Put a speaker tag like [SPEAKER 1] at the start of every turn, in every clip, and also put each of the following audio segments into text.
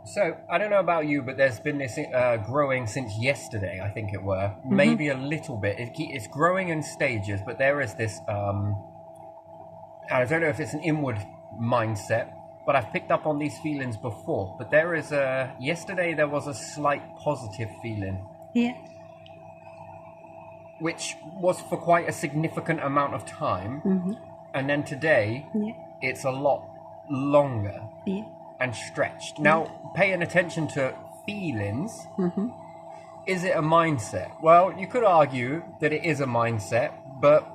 [SPEAKER 1] So I don't know about you, but there's been this growing since yesterday. I think it were
[SPEAKER 2] Mm-hmm.
[SPEAKER 1] maybe a little bit. It's growing in stages, but there is this. I don't know if it's an inward mindset, but I've picked up on these feelings before. But there is a yesterday there was a slight positive feeling,
[SPEAKER 2] Yeah.
[SPEAKER 1] which was for quite a significant amount of time, and then today
[SPEAKER 2] Yeah.
[SPEAKER 1] it's a lot longer
[SPEAKER 2] Yeah.
[SPEAKER 1] and stretched. Now, paying attention to feelings, is it a mindset? Well, you could argue that it is a mindset, but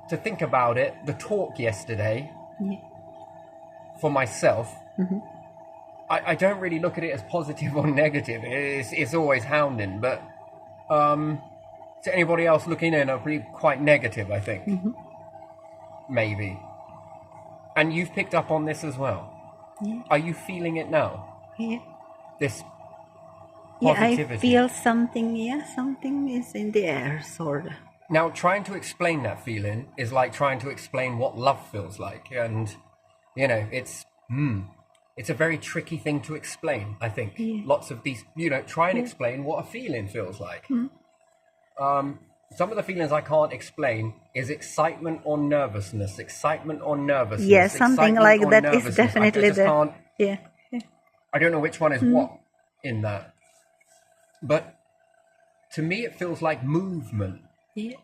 [SPEAKER 1] to think about it, the talk yesterday,
[SPEAKER 2] Yeah.
[SPEAKER 1] for myself, I don't really look at it as positive or negative. It's always hounding, but to anybody else looking in, it'll be quite negative, I think. Maybe. And you've picked up on this as well.
[SPEAKER 2] Yeah.
[SPEAKER 1] Are you feeling it now?
[SPEAKER 2] Yeah.
[SPEAKER 1] This
[SPEAKER 2] Yeah,
[SPEAKER 1] positivity?
[SPEAKER 2] I feel something. Yeah, something is in the air, sort of.
[SPEAKER 1] Now, trying to explain that feeling is like trying to explain what love feels like. And, it's a very tricky thing to explain, I think.
[SPEAKER 2] Yeah.
[SPEAKER 1] Lots of these, try and explain what a feeling feels like. Some of the feelings I can't explain is excitement or nervousness. Excitement or nervousness.
[SPEAKER 2] Yeah, something
[SPEAKER 1] excitement
[SPEAKER 2] like
[SPEAKER 1] or
[SPEAKER 2] that is
[SPEAKER 1] nervousness.
[SPEAKER 2] definitely
[SPEAKER 1] I just
[SPEAKER 2] the.
[SPEAKER 1] can't,
[SPEAKER 2] Yeah. Yeah.
[SPEAKER 1] I don't know which one is what in that. But to me, it feels like movement
[SPEAKER 2] Yeah.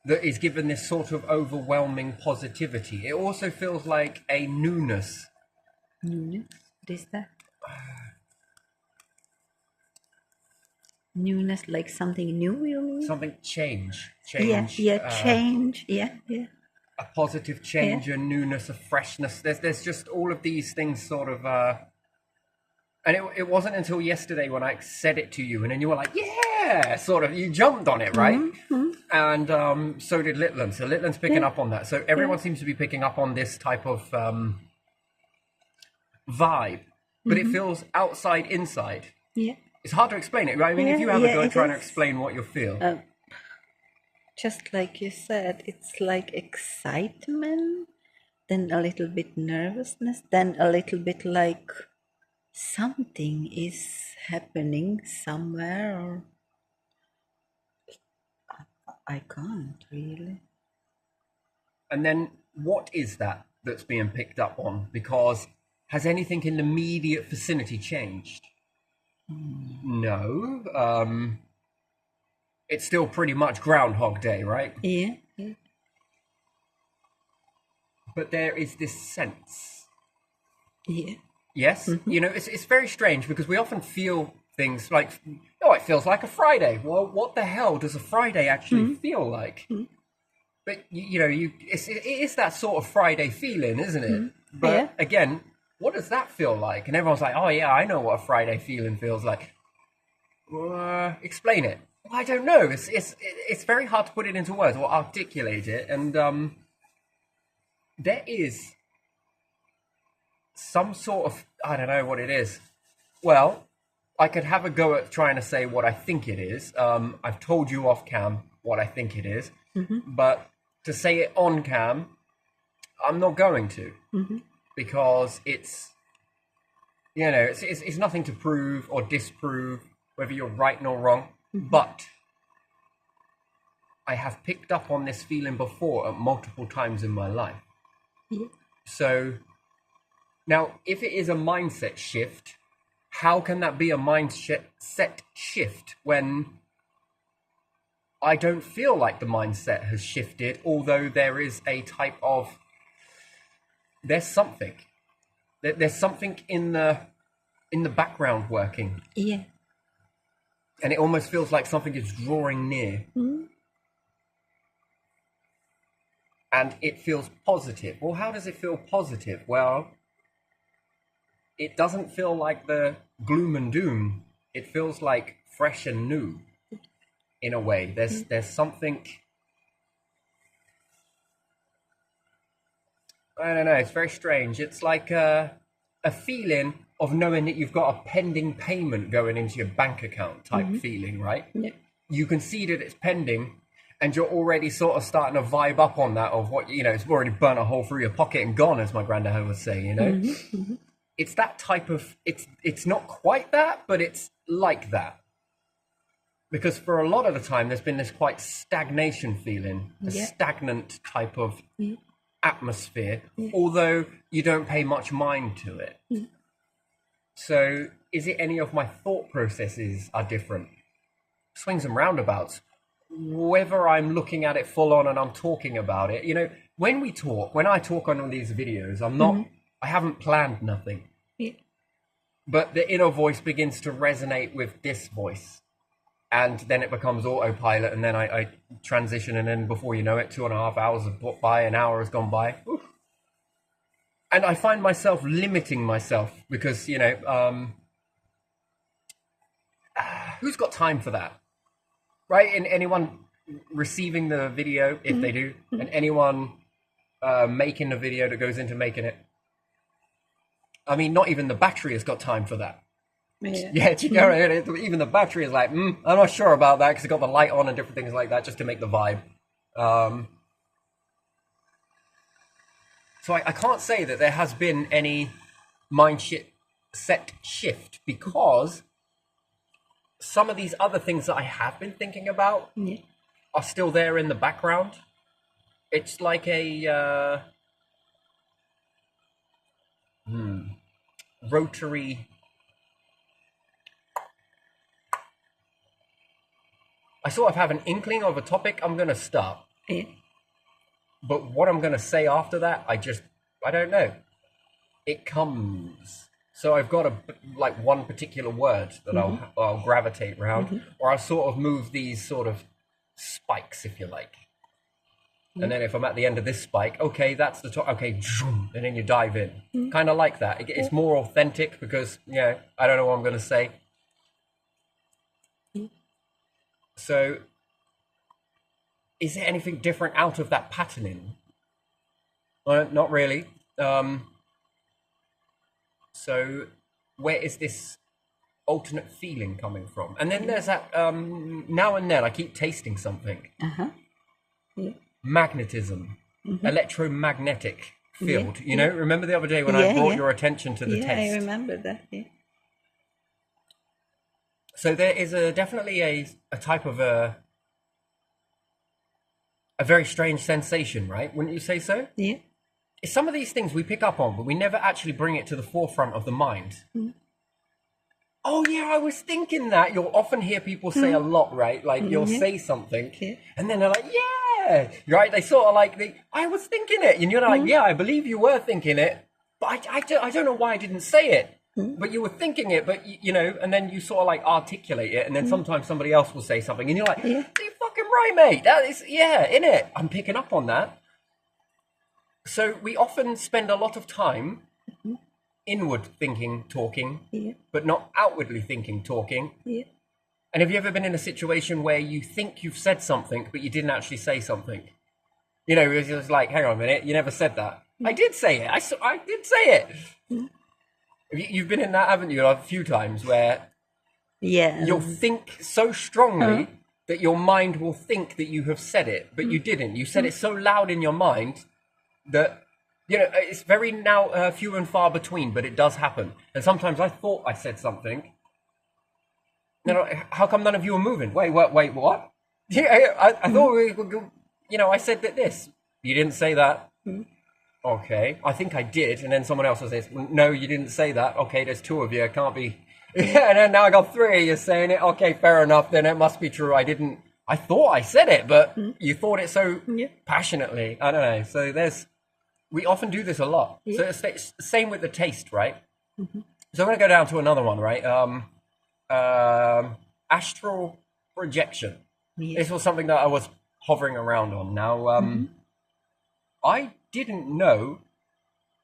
[SPEAKER 1] that is given this sort of overwhelming positivity. It also feels like a newness.
[SPEAKER 2] Newness. What is that? Newness, like something new, you mean?
[SPEAKER 1] Something change.
[SPEAKER 2] Yeah. Yeah.
[SPEAKER 1] uh,
[SPEAKER 2] Change. Yeah. Yeah.
[SPEAKER 1] a positive change, a newness, a freshness. There's just all of these things sort of and it wasn't until yesterday when I said it to you and then you were like, yeah, sort of, you jumped on it, right? And so did Litland. So Litland's picking up on that. So everyone seems to be picking up on this type of vibe, but it feels outside, inside.
[SPEAKER 2] Yeah.
[SPEAKER 1] It's hard to explain it, right? I mean, if you have a go at trying to explain what you feel.
[SPEAKER 2] Just like you said, it's like excitement, then a little bit nervousness, then a little bit like something is happening somewhere, or I can't really.
[SPEAKER 1] And then what is that that's being picked up on? Because has anything in the immediate vicinity changed? No. It's still pretty much Groundhog Day, right?
[SPEAKER 2] Yeah. Yeah.
[SPEAKER 1] But there is this sense.
[SPEAKER 2] Yeah.
[SPEAKER 1] Yes? It's very strange because we often feel things like, oh, it feels like a Friday. Well, what the hell does a Friday actually feel like? But, it is that sort of Friday feeling, isn't it? But again, what does that feel like? And everyone's like, oh, yeah, I know what a Friday feeling feels like. Explain it. Well, I don't know. It's very hard to put it into words or articulate it. And there is some sort of, I don't know what it is. Well, I could have a go at trying to say what I think it is. I've told you off cam what I think it is. But to say it on cam, I'm not going to. Because it's nothing to prove or disprove whether you're right nor wrong. But I have picked up on this feeling before at multiple times in my life.
[SPEAKER 2] Yeah.
[SPEAKER 1] So now, if it is a mindset shift, how can that be a mindset shift when I don't feel like the mindset has shifted, although there is a type of, there's something in the background working.
[SPEAKER 2] Yeah.
[SPEAKER 1] And it almost feels like something is drawing near. And it feels positive. Well, how does it feel positive? Well, it doesn't feel like the gloom and doom. It feels like fresh and new in a way. There's something, I don't know, it's very strange. It's like a feeling of knowing that you've got a pending payment going into your bank account type feeling, right?
[SPEAKER 2] Yeah.
[SPEAKER 1] You can see that it's pending and you're already sort of starting to vibe up on that of what, it's already burnt a hole through your pocket and gone, as my granddad would say, it's that type of, it's not quite that, but it's like that. Because for a lot of the time, there's been this quite stagnation feeling, a
[SPEAKER 2] Yeah.
[SPEAKER 1] stagnant type of
[SPEAKER 2] Yeah.
[SPEAKER 1] atmosphere, although you don't pay much mind to it. So is it any of my thought processes are different? Swings and roundabouts. Whether I'm looking at it full on and I'm talking about it, you know, when I talk on these videos, I haven't planned nothing,
[SPEAKER 2] Yeah.
[SPEAKER 1] but the inner voice begins to resonate with this voice. And then it becomes autopilot, and then I transition, and then before you know it, 2.5 hours have gone by, an hour has gone by. Oof. And I find myself limiting myself because, you know, who's got time for that? Right? And anyone receiving the video, if they do, and anyone making the video that goes into making it. I mean, not even the battery has got time for that.
[SPEAKER 2] Yeah.
[SPEAKER 1] Yeah, you know, even the battery is like, I'm not sure about that because it's got the light on and different things like that just to make the vibe. So I can't say that there has been any set shift because some of these other things that I have been thinking about
[SPEAKER 2] Yeah.
[SPEAKER 1] are still there in the background. It's like a rotary. I sort of have an inkling of a topic I'm going to start,
[SPEAKER 2] Yeah.
[SPEAKER 1] but what I'm going to say after that, I don't know. It comes. So I've got one particular word that I'll gravitate around, or I'll sort of move these sort of spikes, if you like. And then if I'm at the end of this spike, okay, that's the top. Okay, and then you dive in, kind of like that. It's more authentic because I don't know what I'm going to say. So, is there anything different out of that patterning? Not really. So, where is this alternate feeling coming from? And then there's that, now and then I keep tasting something.
[SPEAKER 2] Yeah.
[SPEAKER 1] Magnetism, electromagnetic field. You know, remember the other day when I brought your attention to the
[SPEAKER 2] Yeah,
[SPEAKER 1] taste?
[SPEAKER 2] I remember that. Yeah.
[SPEAKER 1] So there is definitely a type of a very strange sensation, right? Wouldn't you say so?
[SPEAKER 2] Yeah.
[SPEAKER 1] Some of these things we pick up on, but we never actually bring it to the forefront of the mind. Oh yeah, I was thinking that. You'll often hear people say a lot, right? Like you'll say something, and then they're like, yeah, right? They sort of like, I was thinking it. And you're like, yeah, I believe you were thinking it, but I don't know why I didn't say it. But you were thinking it, but you know, and then you sort of like articulate it, and then sometimes somebody else will say something, and you're like, you're fucking right, mate. That is, innit? I'm picking up on that. So we often spend a lot of time inward thinking, talking, but not outwardly thinking, talking.
[SPEAKER 2] Yeah.
[SPEAKER 1] And have you ever been in a situation where you think you've said something, but you didn't actually say something? You know, it was like, hang on a minute, you never said that. I did say it. I did say it. You've been in that, haven't you, a few times where you'll think so strongly that your mind will think that you have said it, but you didn't. You said it so loud in your mind that, you know, it's very now few and far between, but it does happen. And sometimes I thought I said something. You know, how come none of you are moving? Wait, what? Yeah, I thought we were, you know, I said that this. You didn't say that. Okay, I think I did. And then someone else will say, no, you didn't say that. Okay, there's two of you. It can't be. Yeah, and then now I got three of you saying it. Okay, fair enough. Then it must be true. I thought I said it, but you thought it so passionately. I don't know. So we often do this a lot. So it's the same with the taste, right? So I'm going to go down to another one, right? Astral projection. This was something that I was hovering around on. Now, I didn't know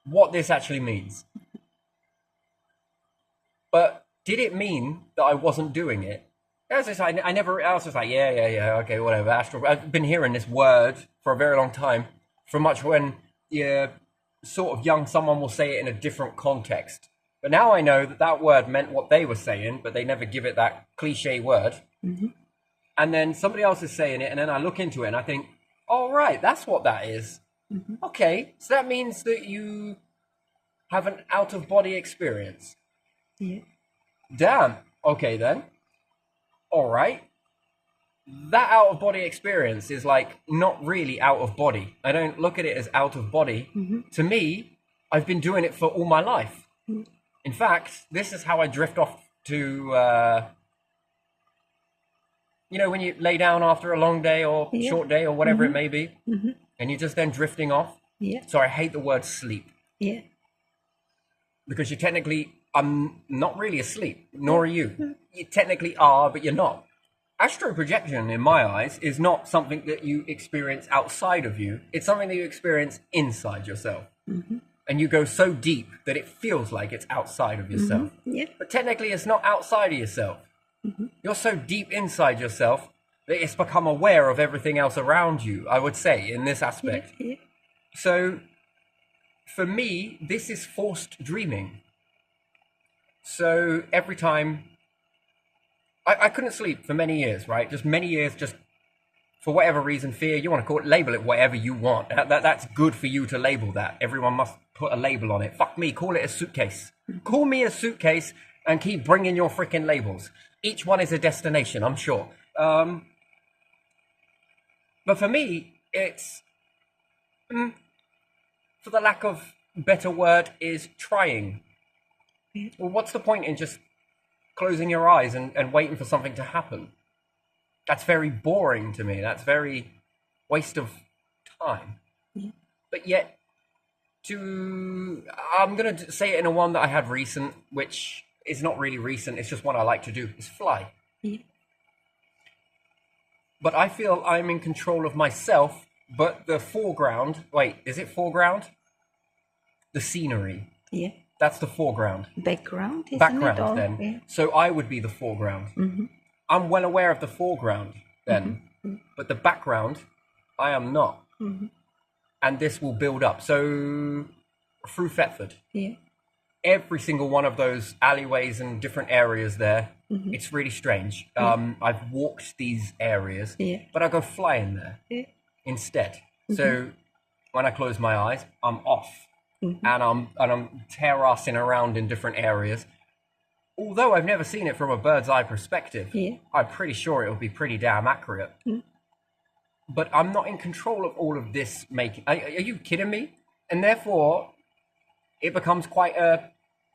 [SPEAKER 1] what this actually means. But did it mean that I wasn't doing it? I was just like, yeah, okay, whatever. Astral. I've been hearing this word for a very long time. From much when you're sort of young, someone will say it in a different context. But now I know that word meant what they were saying, but they never give it that cliche word. And then somebody else is saying it, and then I look into it and I think, oh, right, that's what that is. Okay, so that means that you have an out-of-body experience.
[SPEAKER 2] Yeah.
[SPEAKER 1] Damn. Okay then. All right. That out-of-body experience is like not really out of body. I don't look at it as out of body. To me, I've been doing it for all my life. In fact, this is how I drift off to, you know, when you lay down after a long day or short day or whatever it may be, and you're just then drifting off.
[SPEAKER 2] Yeah.
[SPEAKER 1] So I hate the word sleep
[SPEAKER 2] Yeah.
[SPEAKER 1] because you technically, I'm not really asleep, nor are you. You technically are, but you're not. Astral projection, in my eyes, is not something that you experience outside of you. It's something that you experience inside yourself. And you go so deep that it feels like it's outside of yourself.
[SPEAKER 2] Yeah.
[SPEAKER 1] But technically, it's not outside of yourself. You're so deep inside yourself that it's become aware of everything else around you, I would say, in this aspect.
[SPEAKER 2] Yeah.
[SPEAKER 1] So, for me, this is forced dreaming. So, every time I couldn't sleep for many years, right? Just many years, just for whatever reason, fear, you want to call it, label it whatever you want. That's good for you to label that. Everyone must put a label on it. Fuck me, call it a suitcase. Call me a suitcase and keep bringing your freaking labels. Each one is a destination, I'm sure. But for me, it's, for the lack of better word, is trying. Well, what's the point in just closing your eyes and waiting for something to happen? That's very boring to me. That's very waste of time. But yet, I'm going to say it in a one that I had recent, which is not really recent. It's just one I like to do, is fly.
[SPEAKER 2] Yeah.
[SPEAKER 1] But I feel I'm in control of myself, but the foreground, wait, is it foreground? The scenery.
[SPEAKER 2] Yeah.
[SPEAKER 1] That's the foreground.
[SPEAKER 2] Background, isn't it?
[SPEAKER 1] Background
[SPEAKER 2] Or-
[SPEAKER 1] then.
[SPEAKER 2] Yeah.
[SPEAKER 1] So I would be the foreground. I'm well aware of the foreground then, but the background, I am not. And this will build up. So through Thetford,
[SPEAKER 2] Yeah.
[SPEAKER 1] every single one of those alleyways and different areas there, it's really strange. I've walked these areas,
[SPEAKER 2] Yeah.
[SPEAKER 1] but I go flying there
[SPEAKER 2] Yeah.
[SPEAKER 1] instead. So when I close my eyes, I'm off. And I'm terracing around in different areas. Although I've never seen it from a bird's eye perspective,
[SPEAKER 2] Yeah.
[SPEAKER 1] I'm pretty sure it'll be pretty damn accurate. But I'm not in control of all of this making. Are you kidding me? And therefore, it becomes quite a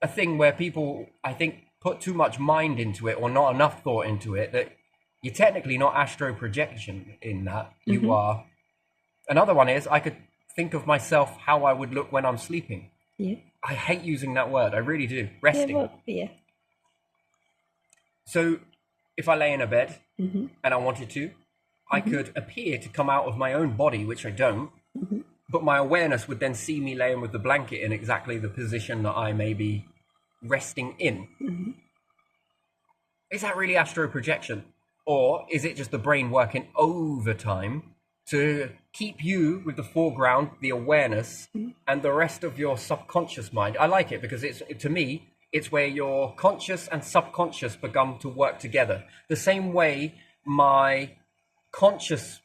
[SPEAKER 1] thing where people, I think, put too much mind into it or not enough thought into it, that you're technically not astro projection in that. You are. Another one is, I could think of myself how I would look when I'm sleeping.
[SPEAKER 2] Yeah.
[SPEAKER 1] I hate using that word. I really do.
[SPEAKER 2] Yeah.
[SPEAKER 1] Resting.
[SPEAKER 2] Well, yeah.
[SPEAKER 1] So if I lay in a bed and I wanted to, I could appear to come out of my own body, which I don't, but my awareness would then see me laying with the blanket in exactly the position that I may be resting in. Is that really astro projection? Or is it just the brain working overtime to keep you with the foreground, the awareness, and the rest of your subconscious mind? I like it because to me, it's where your conscious and subconscious become to work together. The same way my conscious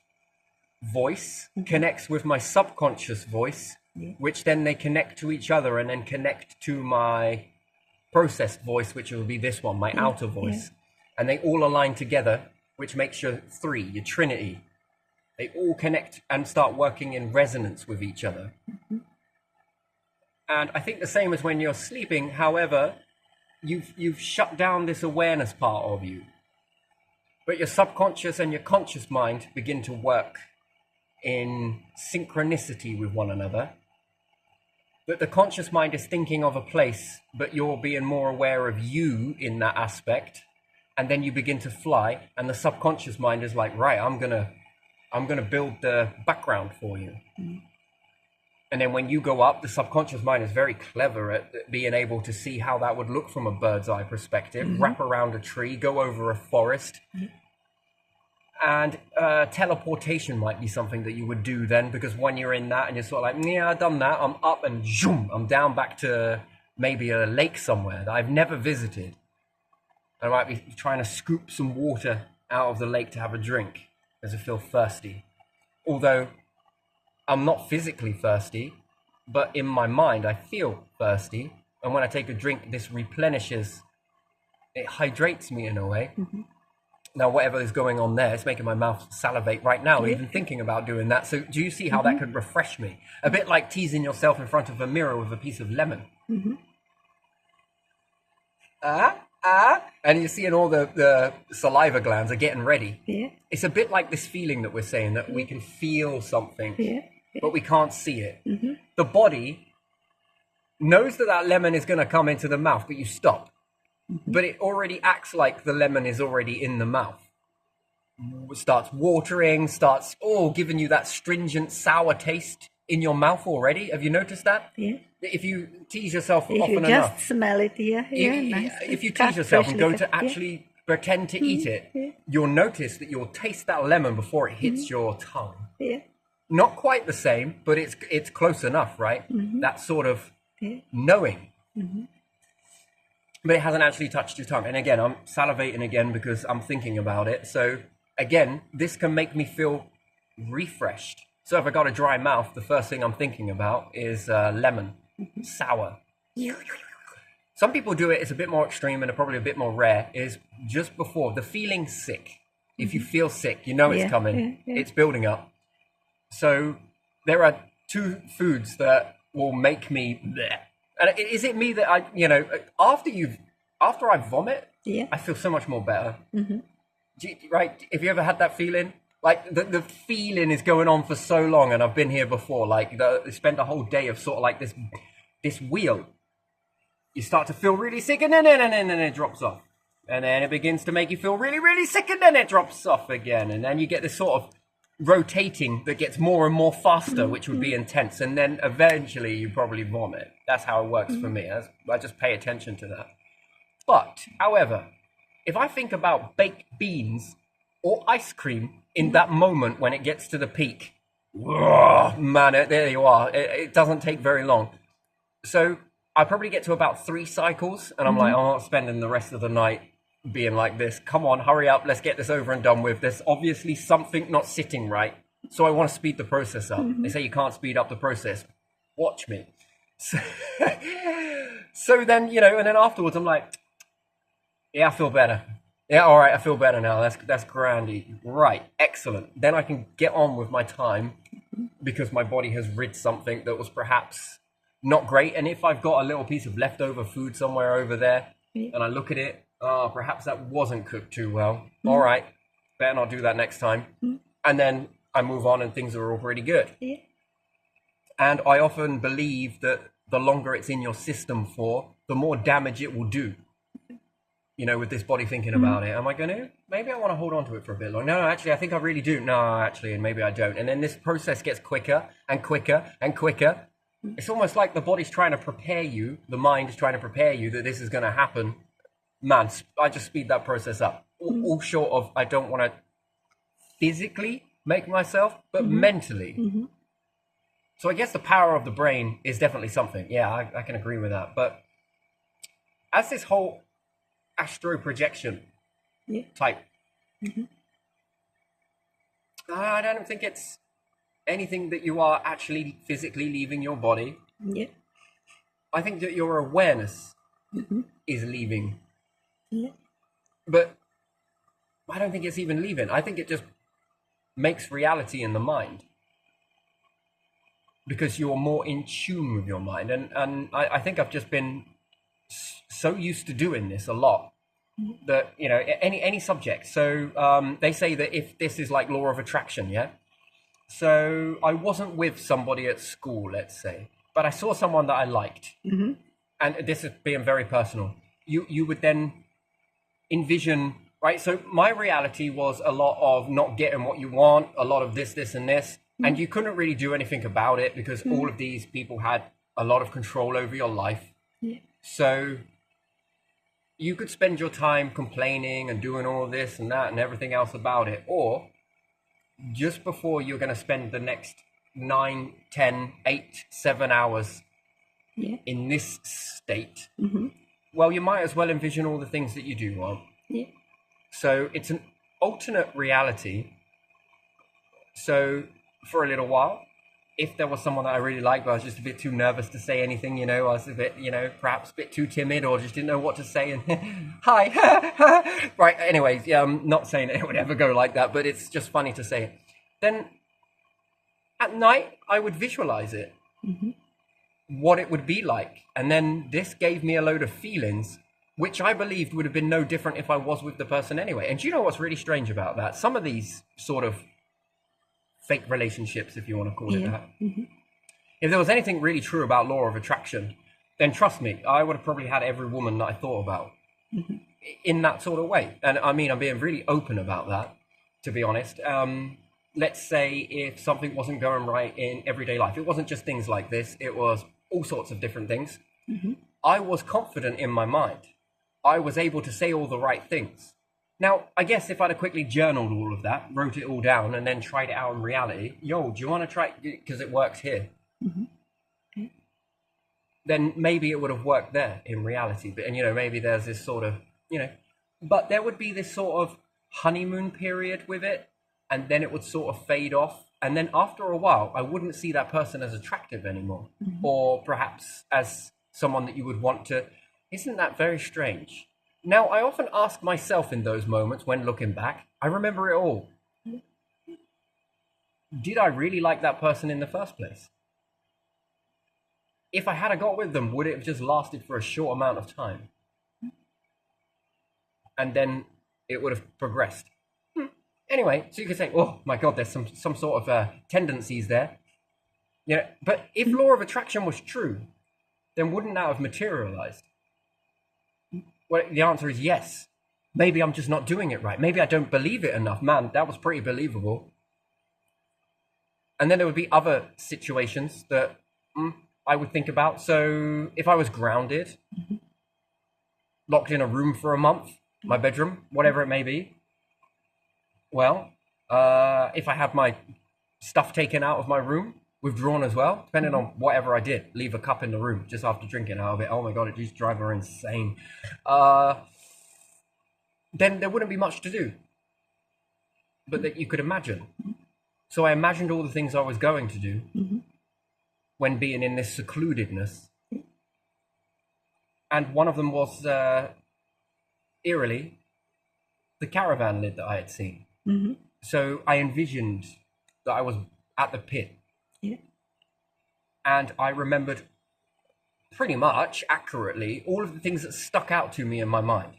[SPEAKER 1] voice connects with my subconscious voice, which then they connect to each other and then connect to my processed voice, which will be this one, my outer voice. And they all align together, which makes your three, your trinity. They all connect and start working in resonance with each other. And I think the same as when you're sleeping. However, you've shut down this awareness part of you. But your subconscious and your conscious mind begin to work in synchronicity with one another. But the conscious mind is thinking of a place, but you're being more aware of you in that aspect. And then you begin to fly, and the subconscious mind is like, right, I'm gonna build the background for you. And then when you go up, the subconscious mind is very clever at being able to see how that would look from a bird's eye perspective, wrap around a tree, go over a forest. And teleportation might be something that you would do then, because when you're in that and you're sort of like, yeah, I've done that, I'm up and zoom, I'm down back to maybe a lake somewhere that I've never visited. I might be trying to scoop some water out of the lake to have a drink because I feel thirsty. Although I'm not physically thirsty, but in my mind, I feel thirsty. And when I take a drink, this replenishes, it hydrates me in a way. Now, whatever is going on there, it's making my mouth salivate right now, even thinking about doing that. So, do you see how that could refresh me? A bit like teasing yourself in front of a mirror with a piece of lemon. And you're seeing all the saliva glands are getting ready.
[SPEAKER 2] Yeah.
[SPEAKER 1] It's a bit like this feeling that we're saying that we can feel something,
[SPEAKER 2] Yeah.
[SPEAKER 1] but we can't see it. The body knows that that lemon is going to come into the mouth, but you stop. But it already acts like the lemon is already in the mouth. Starts watering, giving you that stringent, sour taste in your mouth already. Have you noticed that?
[SPEAKER 2] Yeah.
[SPEAKER 1] If you tease yourself
[SPEAKER 2] If
[SPEAKER 1] often
[SPEAKER 2] you just
[SPEAKER 1] enough,
[SPEAKER 2] smell it, nice.
[SPEAKER 1] if you
[SPEAKER 2] Cut
[SPEAKER 1] tease yourself and go
[SPEAKER 2] freshly
[SPEAKER 1] to
[SPEAKER 2] cut,
[SPEAKER 1] actually pretend to eat it, you'll notice that you'll taste that lemon before it hits your tongue.
[SPEAKER 2] Yeah.
[SPEAKER 1] Not quite the same, but it's close enough, right? That sort of knowing. But it hasn't actually touched your tongue. And again, I'm salivating again because I'm thinking about it. So again, this can make me feel refreshed. So if I got a dry mouth, the first thing I'm thinking about is lemon, sour. Some people do it, it's a bit more extreme and probably a bit more rare, is just before the feeling sick. If you feel sick, you know it's coming, it's building up. So there are two foods that will make me bleh. And is it me that after I vomit, I feel so much more better. Right? Have you ever had that feeling? Like the feeling is going on for so long, and I've been here before. Like spend a whole day of sort of like this wheel. You start to feel really sick, and then it drops off, and then it begins to make you feel really, really sick, and then it drops off again, and then you get this sort of rotating that gets more and more faster, which would be intense, and then eventually you probably vomit. That's how it works for me. I just pay attention to that. But, however, if I think about baked beans or ice cream in that moment when it gets to the peak, man, there you are. It doesn't take very long. So I probably get to about 3 cycles, and I'm like, I'm not spending the rest of the night being like this. Come on, hurry up, let's get this over and done with. There's obviously something not sitting right, so I want to speed the process up. They say you can't speed up the process. Watch me. So then, and then afterwards I'm like, yeah, I feel better. Yeah, all right, I feel better now. That's grandy. Right, excellent. Then I can get on with my time because my body has rid something that was perhaps not great. And if I've got a little piece of leftover food somewhere over there and I look at it, perhaps that wasn't cooked too well. All right, better not do that next time. And then I move on and things are all pretty good.
[SPEAKER 2] Yeah.
[SPEAKER 1] And I often believe that the longer it's in your system for, the more damage it will do. With this body thinking about it. Am I going to? Maybe I want to hold on to it for a bit longer. No, actually, I think I really do. No, actually, and maybe I don't. And then this process gets quicker and quicker and quicker. It's almost like the body's trying to prepare you. The mind is trying to prepare you that this is going to happen. Man, I just speed that process up. All short of, I don't want to physically make myself, but mentally. So I guess the power of the brain is definitely something. Yeah, I can agree with that. But as this whole astro projection type, I don't think it's anything that you are actually physically leaving your body.
[SPEAKER 2] Yeah.
[SPEAKER 1] I think that your awareness is leaving.
[SPEAKER 2] Yeah.
[SPEAKER 1] But I don't think it's even leaving. I think it just makes reality in the mind. Because you're more in tune with your mind. And I think I've just been so used to doing this a lot that, any subject. So they say that if this is like law of attraction, yeah? So I wasn't with somebody at school, let's say, but I saw someone that I liked. And this is being very personal. You would then envision, right? So my reality was a lot of not getting what you want, a lot of this, and this. And you couldn't really do anything about it because all of these people had a lot of control over your life.
[SPEAKER 2] Yeah.
[SPEAKER 1] So you could spend your time complaining and doing all this and that and everything else about it. Or just before you're going to spend the next 9, 10, 8, 7 hours in this state, well, you might as well envision all the things that you do want.
[SPEAKER 2] Yeah.
[SPEAKER 1] So it's an alternate reality. So for a little while, if there was someone that I really liked, but I was just a bit too nervous to say anything, I was a bit, perhaps a bit too timid or just didn't know what to say. And hi, right. Anyways, yeah, I'm not saying it would ever go like that, but it's just funny to say it. Then at night, I would visualize it, what it would be like. And then this gave me a load of feelings, which I believed would have been no different if I was with the person anyway. And do you know what's really strange about that? Some of these sort of fake relationships, if you want to call it that. If there was anything really true about law of attraction, then trust me, I would have probably had every woman that I thought about in that sort of way. And I mean, I'm being really open about that, to be honest. Let's say if something wasn't going right in everyday life, it wasn't just things like this, it was all sorts of different things. I was confident in my mind. I was able to say all the right things. Now, I guess if I'd have quickly journaled all of that, wrote it all down, and then tried it out in reality, do you want to try it because it works here? Then maybe it would have worked there in reality. But, and, maybe there's this sort of, but there would be this sort of honeymoon period with it, and then it would sort of fade off. And then after a while, I wouldn't see that person as attractive anymore, or perhaps as someone that you would want to. Isn't that very strange? Now, I often ask myself in those moments when looking back, I remember it all. Did I really like that person in the first place? If I had got with them, would it have just lasted for a short amount of time? And then it would have progressed. Anyway, so you could say, oh my God, there's some sort of tendencies there. But if law of attraction was true, then wouldn't that have materialized? Well, the answer is yes. Maybe I'm just not doing it right. Maybe I don't believe it enough. Man, that was pretty believable. And then there would be other situations that I would think about. So if I was grounded, locked in a room for a month, my bedroom, whatever it may be, well, if I had my stuff taken out of my room, withdrawn as well, depending on whatever I did, leave a cup in the room just after drinking out of it. Oh my God, it used to drive her insane. Then there wouldn't be much to do, but that you could imagine. So I imagined all the things I was going to do when being in this secludedness. And one of them was, eerily, the caravan lid that I had seen. So I envisioned that I was at the pit. And I remembered pretty much accurately all of the things that stuck out to me in my mind.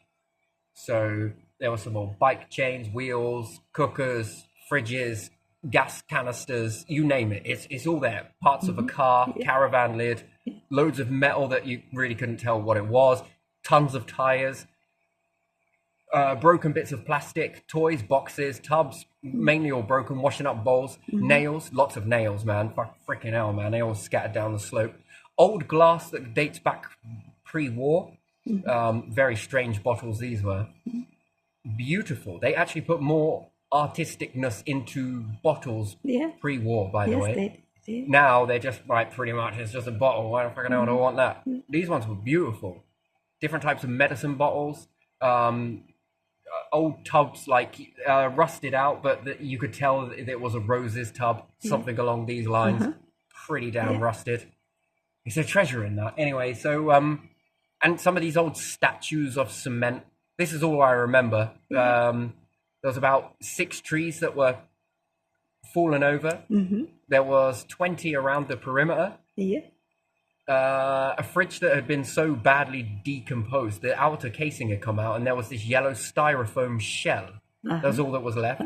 [SPEAKER 1] So there were some old bike chains, wheels, cookers, fridges, gas canisters, you name it. It's all there. Parts of a car, caravan lid, loads of metal that you really couldn't tell what it was, tons of tires, broken bits of plastic, toys, boxes, tubs, mainly all broken, washing up bowls, nails, lots of nails, man. Freaking hell, man. They all scattered down the slope. Old glass that dates back pre-war. Very strange bottles these were. Beautiful. They actually put more artisticness into bottles pre-war, by the way. Now they're just pretty much it's just a bottle. Why the fucking hell do I want that? These ones were beautiful. Different types of medicine bottles. Old tubs, rusted out, but that you could tell that it was a roses tub, something along these lines. Pretty damn rusted. It's a treasure in that. Anyway, so and some of these old statues of cement. This is all I remember. There was about 6 trees that were fallen over. There was 20 around the perimeter. A fridge that had been so badly decomposed, the outer casing had come out, and there was this yellow styrofoam shell. That was all that was left.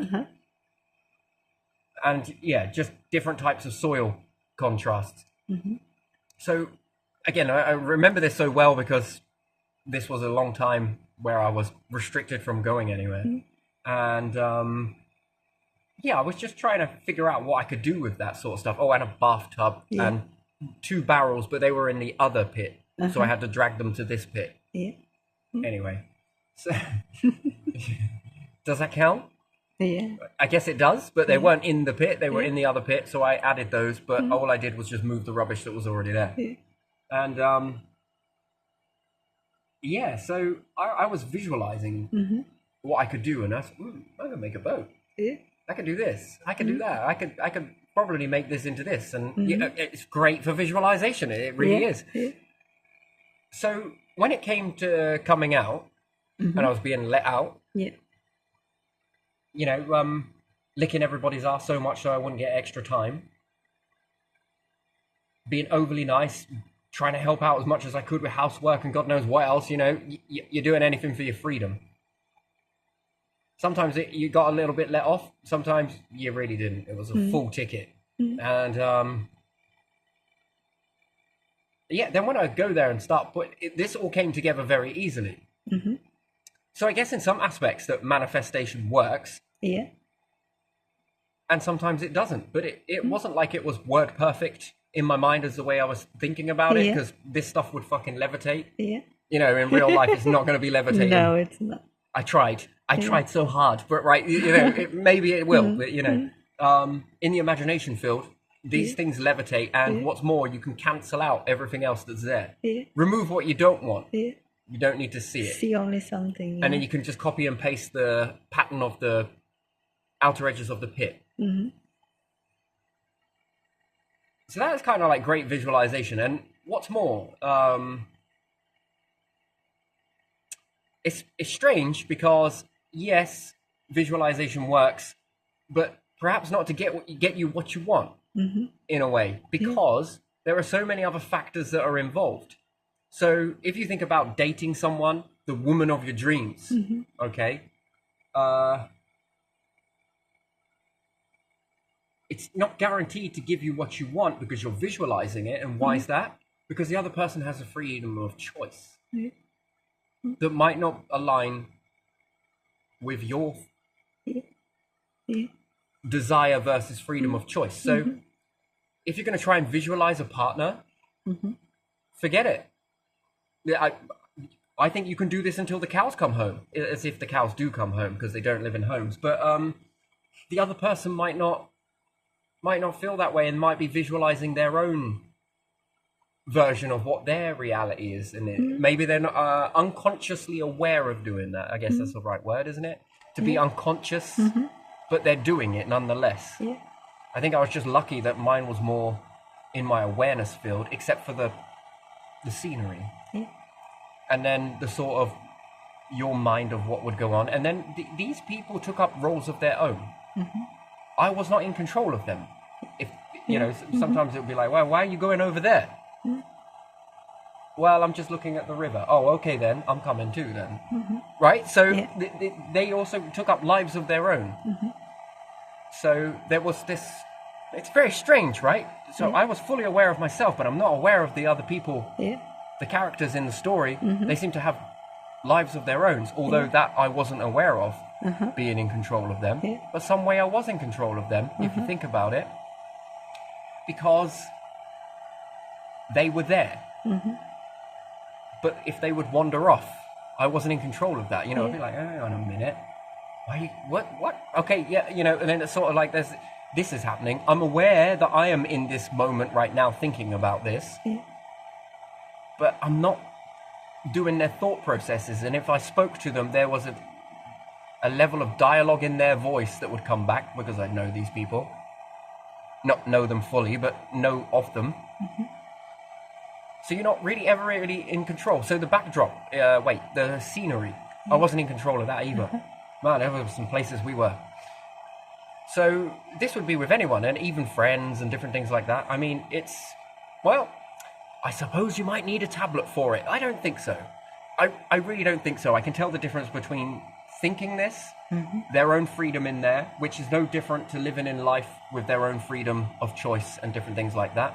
[SPEAKER 1] And just different types of soil contrasts. So again, I remember this so well because this was a long time where I was restricted from going anywhere. And I was just trying to figure out what I could do with that sort of stuff. Oh, and a bathtub and 2 barrels, but they were in the other pit. So I had to drag them to this pit. Anyway, so does that count? I guess it does, but they weren't in the pit. They were in the other pit. So I added those, but all I did was just move the rubbish that was already there. And so I was visualizing what I could do, and I thought, I could make a boat. I could do this. I could do that. I could probably make this into this. And you know, it's great for visualization. It really is.
[SPEAKER 2] Yeah.
[SPEAKER 1] So when it came to coming out and I was being let out,
[SPEAKER 2] Yeah.
[SPEAKER 1] you know, licking everybody's ass so much so I wouldn't get extra time, being overly nice, trying to help out as much as I could with housework and God knows what else, you know, you're doing anything for your freedom. Sometimes you got a little bit let off. Sometimes you really didn't. It was a full ticket. And yeah, then when I go there and start this all came together very easily. So I guess in some aspects that manifestation works,
[SPEAKER 2] Yeah.
[SPEAKER 1] and sometimes it doesn't. But it wasn't like it was word perfect in my mind as the way I was thinking about it,
[SPEAKER 2] Yeah.
[SPEAKER 1] because this stuff would fucking levitate.
[SPEAKER 2] Yeah.
[SPEAKER 1] You know, in real life, it's not going to be levitating.
[SPEAKER 2] No, it's not.
[SPEAKER 1] I tried so hard, but right, you know, maybe it will, but you know, in the imagination field, these things levitate, and what's more, you can cancel out everything else that's there.
[SPEAKER 2] Yeah.
[SPEAKER 1] Remove what you don't want.
[SPEAKER 2] Yeah.
[SPEAKER 1] You don't need to see it.
[SPEAKER 2] See only something.
[SPEAKER 1] And then you can just copy and paste the pattern of the outer edges of the pit. So that's kind of like great visualization. And what's more, it's strange because yes, visualization works, but perhaps not to get you what you want in a way, because there are so many other factors that are involved. So if you think about dating someone, the woman of your dreams, okay, it's not guaranteed to give you what you want because you're visualizing it. And why is that? Because the other person has a freedom of choice that might not align with your desire versus freedom of choice. So if you're going to try and visualize a partner, forget it. I think you can do this until the cows come home, as if the cows do come home, because they don't live in homes. But the other person might not feel that way and might be visualizing their own version of what their reality is, and maybe they're not unconsciously aware of doing that. I guess that's the right word, isn't it? To be unconscious, but they're doing it nonetheless.
[SPEAKER 2] Yeah.
[SPEAKER 1] I think I was just lucky that mine was more in my awareness field, except for the scenery, and then the sort of your mind of what would go on, and then these people took up roles of their own. I was not in control of them. If you know, sometimes it would be like, well, why are you going over there? Well, I'm just looking at the river. Oh, okay then, I'm coming too then. Right? So they also took up lives of their own. So there was this, it's very strange, right? So I was fully aware of myself, but I'm not aware of the other people, the characters in the story. They seem to have lives of their own, although that I wasn't aware of being in control of them. But some way I was in control of them, if you think about it, because they were there. But if they would wander off, I wasn't in control of that. You know, I'd be like, hang on a minute. Why? What? Okay, yeah, you know, and then it's sort of like this is happening. I'm aware that I am in this moment right now thinking about this, but I'm not doing their thought processes. And if I spoke to them, there was a level of dialogue in their voice that would come back, because I know these people. Not know them fully, but know of them. So you're not really ever really in control. So the backdrop, the scenery, I wasn't in control of that either. Man, there were some places we were. So this would be with anyone, and even friends and different things like that. I mean, well, I suppose you might need a tablet for it. I don't think so. I really don't think so. I can tell the difference between thinking this, their own freedom in there, which is no different to living in life with their own freedom of choice and different things like that.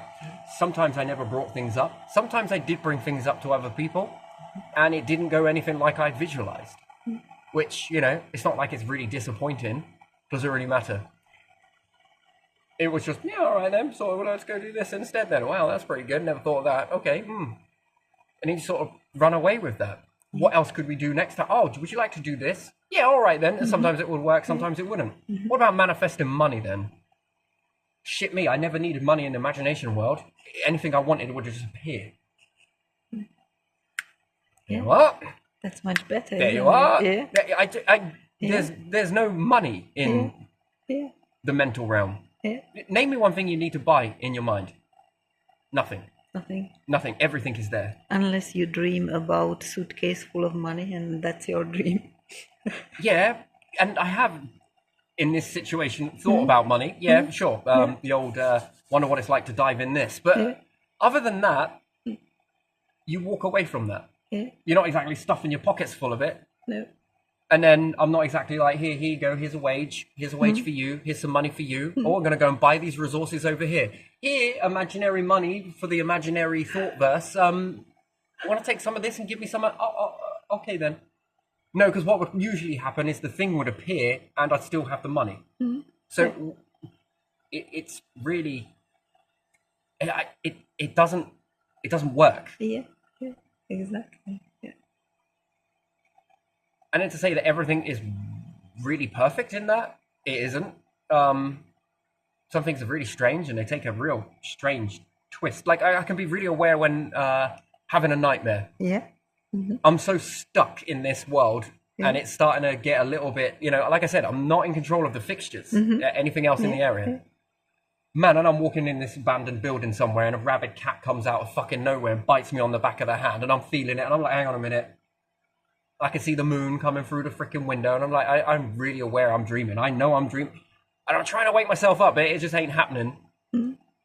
[SPEAKER 1] Sometimes I never brought things up. Sometimes I did bring things up to other people, and it didn't go anything like I visualized. Which, you know, it's not like it's really disappointing. Doesn't really matter. It was just, yeah, all right then, so let's go do this instead then. Wow, that's pretty good. Never thought of that. Okay, And then you sort of run away with that. What else could we do next time? Oh, would you like to do this? Yeah, all right then. Sometimes it would work, sometimes it wouldn't. What about manifesting money then? Shit me, I never needed money in the imagination world. Anything I wanted would just appear. You know what?
[SPEAKER 2] That's much better.
[SPEAKER 1] There you are.
[SPEAKER 2] Yeah.
[SPEAKER 1] There's no money in the mental realm.
[SPEAKER 2] Yeah.
[SPEAKER 1] Name me one thing you need to buy in your mind. Nothing.
[SPEAKER 2] Nothing.
[SPEAKER 1] Nothing. Everything is there.
[SPEAKER 2] Unless you dream about suitcase full of money and that's your dream.
[SPEAKER 1] Yeah, and I have, in this situation, thought about money. Yeah, sure. The old wonder what it's like to dive in this. But
[SPEAKER 2] Yeah.
[SPEAKER 1] other than that, you walk away from that.
[SPEAKER 2] Yeah.
[SPEAKER 1] You're not exactly stuffing your pockets full of it.
[SPEAKER 2] No.
[SPEAKER 1] And then I'm not exactly like, here you go, here's a wage for you, here's some money for you. Oh, I'm going to go and buy these resources over here. Here, imaginary money for the imaginary thought verse. Want to take some of this and give me some? Okay then. No, because what would usually happen is the thing would appear and I'd still have the money. So it's really, it doesn't work.
[SPEAKER 2] Yeah. Yeah. Exactly. Yeah.
[SPEAKER 1] And then to say that everything is really perfect in that, it isn't. Some things are really strange and they take a real strange twist. Like I can be really aware when having a nightmare.
[SPEAKER 2] Yeah.
[SPEAKER 1] I'm so stuck in this world and it's starting to get a little bit, like I said, I'm not in control of the fixtures, anything else in the area. Man, and I'm walking in this abandoned building somewhere and a rabid cat comes out of fucking nowhere and bites me on the back of the hand and I'm feeling it and I'm like, hang on a minute. I can see the moon coming through the freaking window and I'm like, I'm really aware I'm dreaming. I know I'm dreaming. And I'm trying to wake myself up, but it just ain't happening.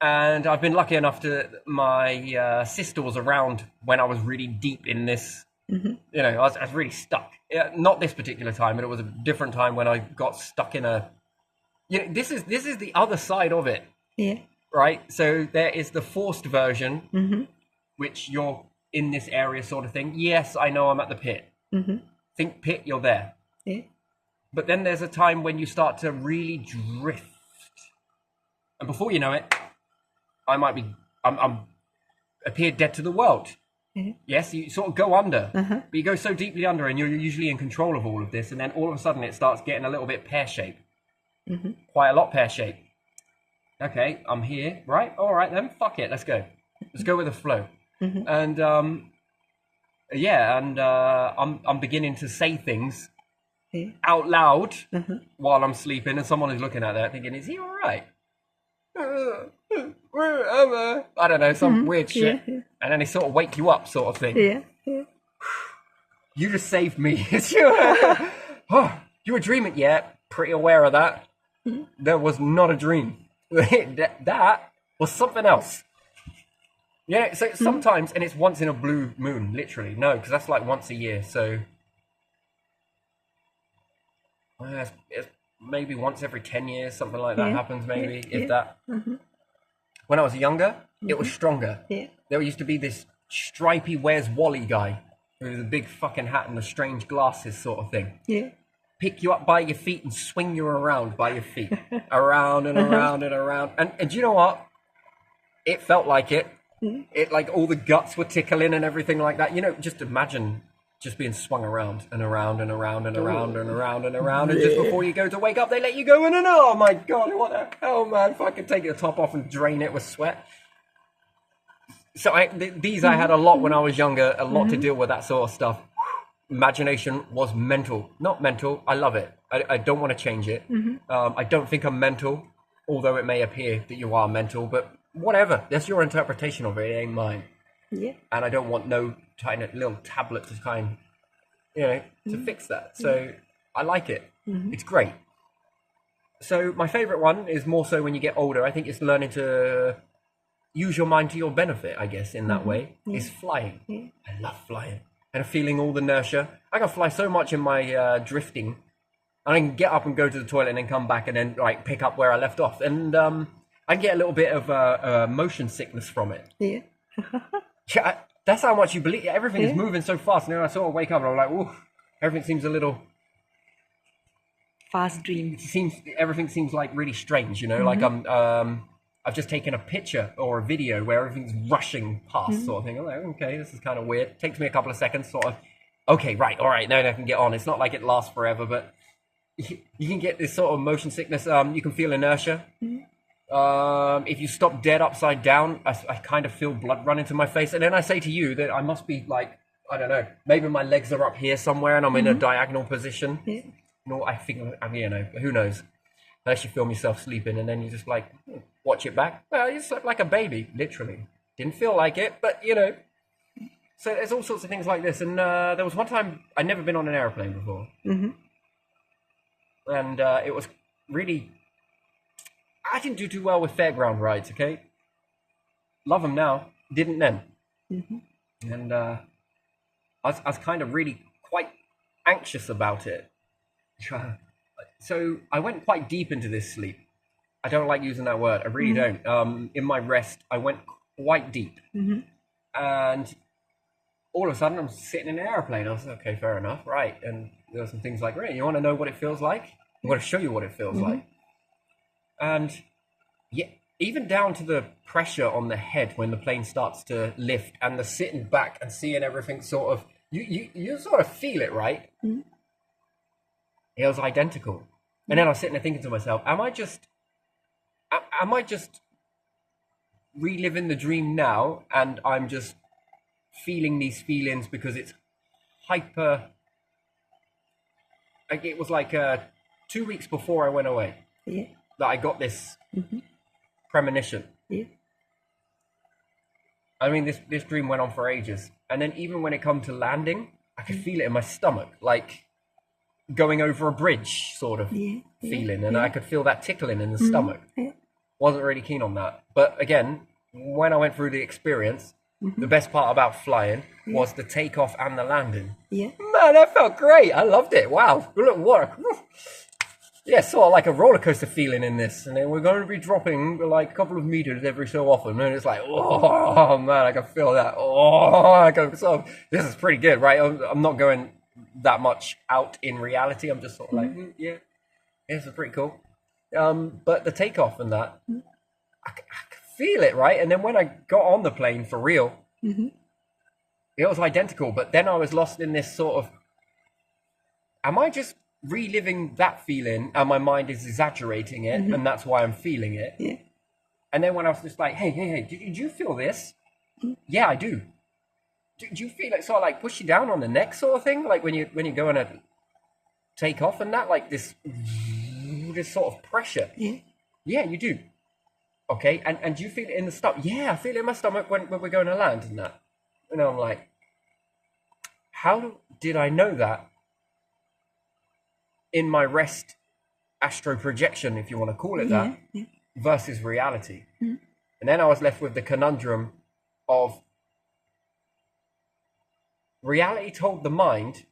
[SPEAKER 1] And I've been lucky enough to, my sister was around when I was really deep in this, I was really stuck. Yeah, not this particular time, but it was a different time when I got stuck in a, this is the other side of it.
[SPEAKER 2] Yeah.
[SPEAKER 1] Right? So there is the forced version, which you're in this area sort of thing. Yes, I know I'm at the pit. Think pit, you're there.
[SPEAKER 2] Yeah.
[SPEAKER 1] But then there's a time when you start to really drift. And before you know it, I'm appeared dead to the world. Yes, you sort of go under, but you go so deeply under and you're usually in control of all of this. And then all of a sudden it starts getting a little bit pear-shaped. Quite a lot pear-shaped. Okay, I'm here, right? All right then, fuck it, let's go. Let's go with the flow. And I'm beginning to say things out loud while I'm sleeping, and someone is looking at that thinking, is he all right? Where am I? I don't know, some weird shit. And then they sort of wake you up sort of thing.
[SPEAKER 2] Yeah.
[SPEAKER 1] You just saved me. You were dreaming? Yeah, pretty aware of that. That was not a dream. That was something else. Yeah, so sometimes, and it's once in a blue moon, literally. No, because that's like once a year, so it's maybe once every 10 years, something like that happens, maybe, if that. When I was younger, it was stronger.
[SPEAKER 2] Yeah.
[SPEAKER 1] There used to be this stripy Where's Wally guy with a big fucking hat and the strange glasses sort of thing.
[SPEAKER 2] Yeah.
[SPEAKER 1] Pick you up by your feet and swing you around by your feet. Around and around and around. And do you know what? It felt like it. It, like, all the guts were tickling and everything like that. Just imagine just being swung around and around and around and around and around and around. And just before you go to wake up, they let you go in and oh my God, what the hell, man? If I could take the top off and drain it with sweat. So these I had a lot when I was younger, a lot to deal with that sort of stuff. Imagination was mental. Not mental. I love it. I don't want to change it. I don't think I'm mental, although it may appear that you are mental, but whatever. That's your interpretation of it. It ain't mine.
[SPEAKER 2] Yeah.
[SPEAKER 1] And I don't want no tiny little tablet to kind, to fix that. So I like it. It's great. So my favorite one is more so when you get older. I think it's learning to use your mind to your benefit, I guess, in that way, is flying. I love flying. And feeling all the inertia. I can fly so much in my drifting. And I can get up and go to the toilet and then come back and then like pick up where I left off. And I get a little bit of motion sickness from it.
[SPEAKER 2] Yeah.
[SPEAKER 1] Yeah, that's how much you believe. Everything is moving so fast. And then I sort of wake up and I'm like, ooh, everything seems a little...
[SPEAKER 2] Fast dream.
[SPEAKER 1] Everything seems like really strange, like I've just taken a picture or a video where everything's rushing past sort of thing. I'm like, okay, this is kind of weird. Takes me a couple of seconds sort of, okay, right, all right, now I can get on. It's not like it lasts forever, but you can get this sort of motion sickness. You can feel inertia. If you stop dead upside down, I kind of feel blood run into my face. And then I say to you that I must be like, I don't know, maybe my legs are up here somewhere and I'm in a diagonal position. No, I think, who knows? unless you film yourself sleeping, and then you just like watch it back. Well, you slept like a baby, literally. Didn't feel like it, but you know. So there's all sorts of things like this. And there was one time I'd never been on an airplane before, and it was really. I didn't do too well with fairground rides. Okay, love them now. Didn't then. And I was kind of really quite anxious about it. So I went quite deep into this sleep. I don't like using that word. I really don't. In my rest, I went quite deep. And all of a sudden, I'm sitting in an airplane. I was like, okay, fair enough, right. And there were some things like, really, you want to know what it feels like? I'm going to show you what it feels like. And yeah, even down to the pressure on the head when the plane starts to lift, and the sitting back and seeing everything sort of, you sort of feel it, right? It was identical. And then I was sitting there thinking to myself, am I just reliving the dream now, and I'm just feeling these feelings because it's hyper, like it was like 2 weeks before I went away that I got this premonition. I mean, this dream went on for ages, and then even when it come to landing, I could feel it in my stomach, like going over a bridge sort of feeling, and I could feel that tickling in the stomach. Wasn't really keen on that, but again, when I went through the experience, the best part about flying was the takeoff and the landing. Man, that felt great. I loved it. Wow, look what. Yeah, sort of like a roller coaster feeling in this, and then we're going to be dropping like a couple of meters every so often, and it's like, oh man, I can feel that. So this is pretty good, right? I'm not going that much out in reality. I'm just sort of like, yeah, this is pretty cool. But the takeoff and that, I could feel it, right? And then when I got on the plane for real, it was identical. But then I was lost in this sort of, am I just reliving that feeling, and my mind is exaggerating it, and that's why I'm feeling it? And then when I was just like, hey, did you feel this? Yeah, I do. Do you feel it sort of like push you down on the neck sort of thing, like when you go on a take off and that, like this sort of pressure? Yeah, you do. Okay, and do you feel it in the stomach? Yeah, I feel it in my stomach when we're going to land and that. And I'm like, how did I know that in my rest astro projection, if you want to call it that, versus reality? And then I was left with the conundrum of reality told the mind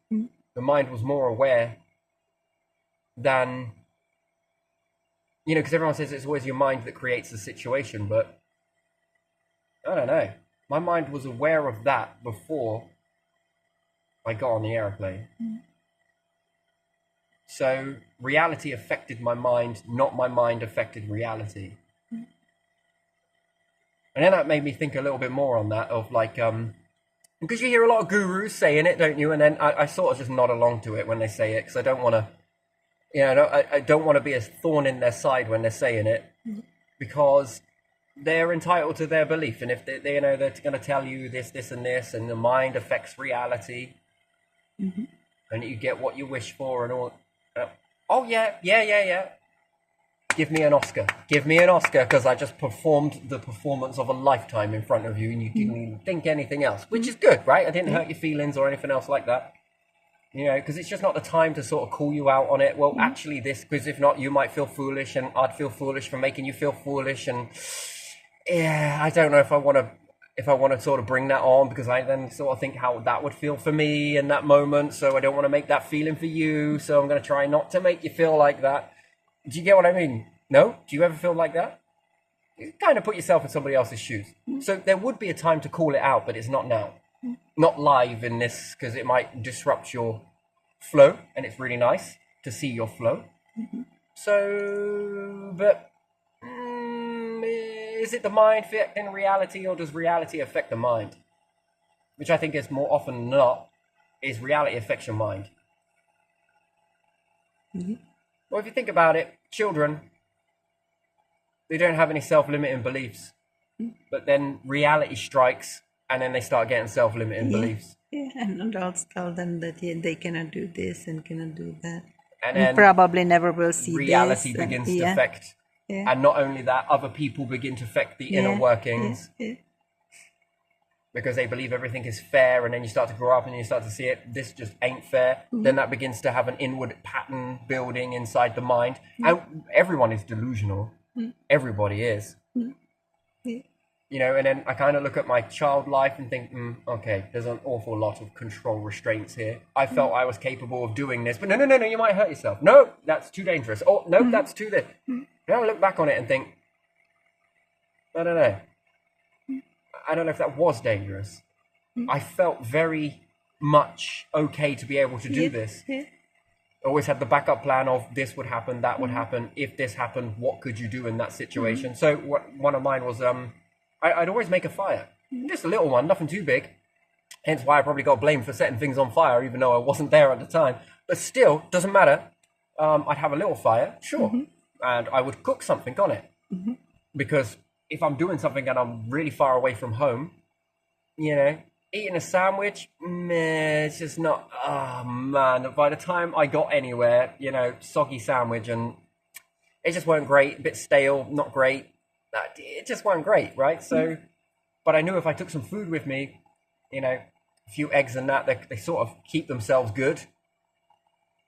[SPEAKER 1] was more aware than, you know, because everyone says it's always your mind that creates the situation, but I don't know. My mind was aware of that before I got on the airplane. So reality affected my mind, not my mind affected reality. And then that made me think a little bit more on that, of like, because you hear a lot of gurus saying it, don't you? And then I sort of just nod along to it when they say it, because I don't want to, you know, I don't want to be a thorn in their side when they're saying it, because they're entitled to their belief. And if they you know, they're going to tell you this, and this, and the mind affects reality, and you get what you wish for and all. Oh yeah. Give me an Oscar, because I just performed the performance of a lifetime in front of you, and you didn't even think anything else, which is good, right? I didn't hurt your feelings or anything else like that, you know, because it's just not the time to sort of call you out on it. Well, actually this, because if not, you might feel foolish, and I'd feel foolish for making you feel foolish, and yeah, I don't know if I want to sort of bring that on, because I then sort of think how that would feel for me in that moment, so I don't want to make that feeling for you, so I'm going to try not to make you feel like that. Do you get what I mean? No? Do you ever feel like that? You kind of put yourself in somebody else's shoes. So there would be a time to call it out, but it's not now. Not live in this, because it might disrupt your flow, and it's really nice to see your flow. So, but is it the mind affecting reality, or does reality affect the mind? Which I think is more often than not, is reality affects your mind. Well, if you think about it, children, they don't have any self-limiting beliefs. But then reality strikes, and then they start getting self-limiting beliefs.
[SPEAKER 2] And adults tell them that they cannot do this and cannot do that.
[SPEAKER 1] and
[SPEAKER 2] We
[SPEAKER 1] then
[SPEAKER 2] probably never will see
[SPEAKER 1] reality
[SPEAKER 2] this. And,
[SPEAKER 1] begins to
[SPEAKER 2] yeah,
[SPEAKER 1] affect,
[SPEAKER 2] yeah,
[SPEAKER 1] and not only that, other people begin to affect the inner
[SPEAKER 2] yeah,
[SPEAKER 1] workings
[SPEAKER 2] yeah,
[SPEAKER 1] because they believe everything is fair, and then you start to grow up and you start to see it, this just ain't fair. Then that begins to have an inward pattern building inside the mind, and everyone is delusional. Everybody is.
[SPEAKER 2] yeah.
[SPEAKER 1] You know, and then I kind of look at my child life and think, okay, there's an awful lot of control restraints here. I felt I was capable of doing this, but no, you might hurt yourself. No, that's too dangerous. Oh, no, that's too this. Now I look back on it and think, I don't know. I don't know if that was dangerous. I felt very much okay to be able to do this.
[SPEAKER 2] Yeah.
[SPEAKER 1] Always had the backup plan of this would happen, that would happen. If this happened, what could you do in that situation? So one of mine was, I'd always make a fire. Just a little one, nothing too big. Hence why I probably got blamed for setting things on fire, even though I wasn't there at the time. But still, doesn't matter. I'd have a little fire, sure. And I would cook something on it. Because if I'm doing something and I'm really far away from home, you know, eating a sandwich, meh, it's just not, oh man. By the time I got anywhere, you know, soggy sandwich, and it just weren't great, a bit stale, not great. It just weren't great, right? So, but I knew if I took some food with me, you know, a few eggs and that, they sort of keep themselves good.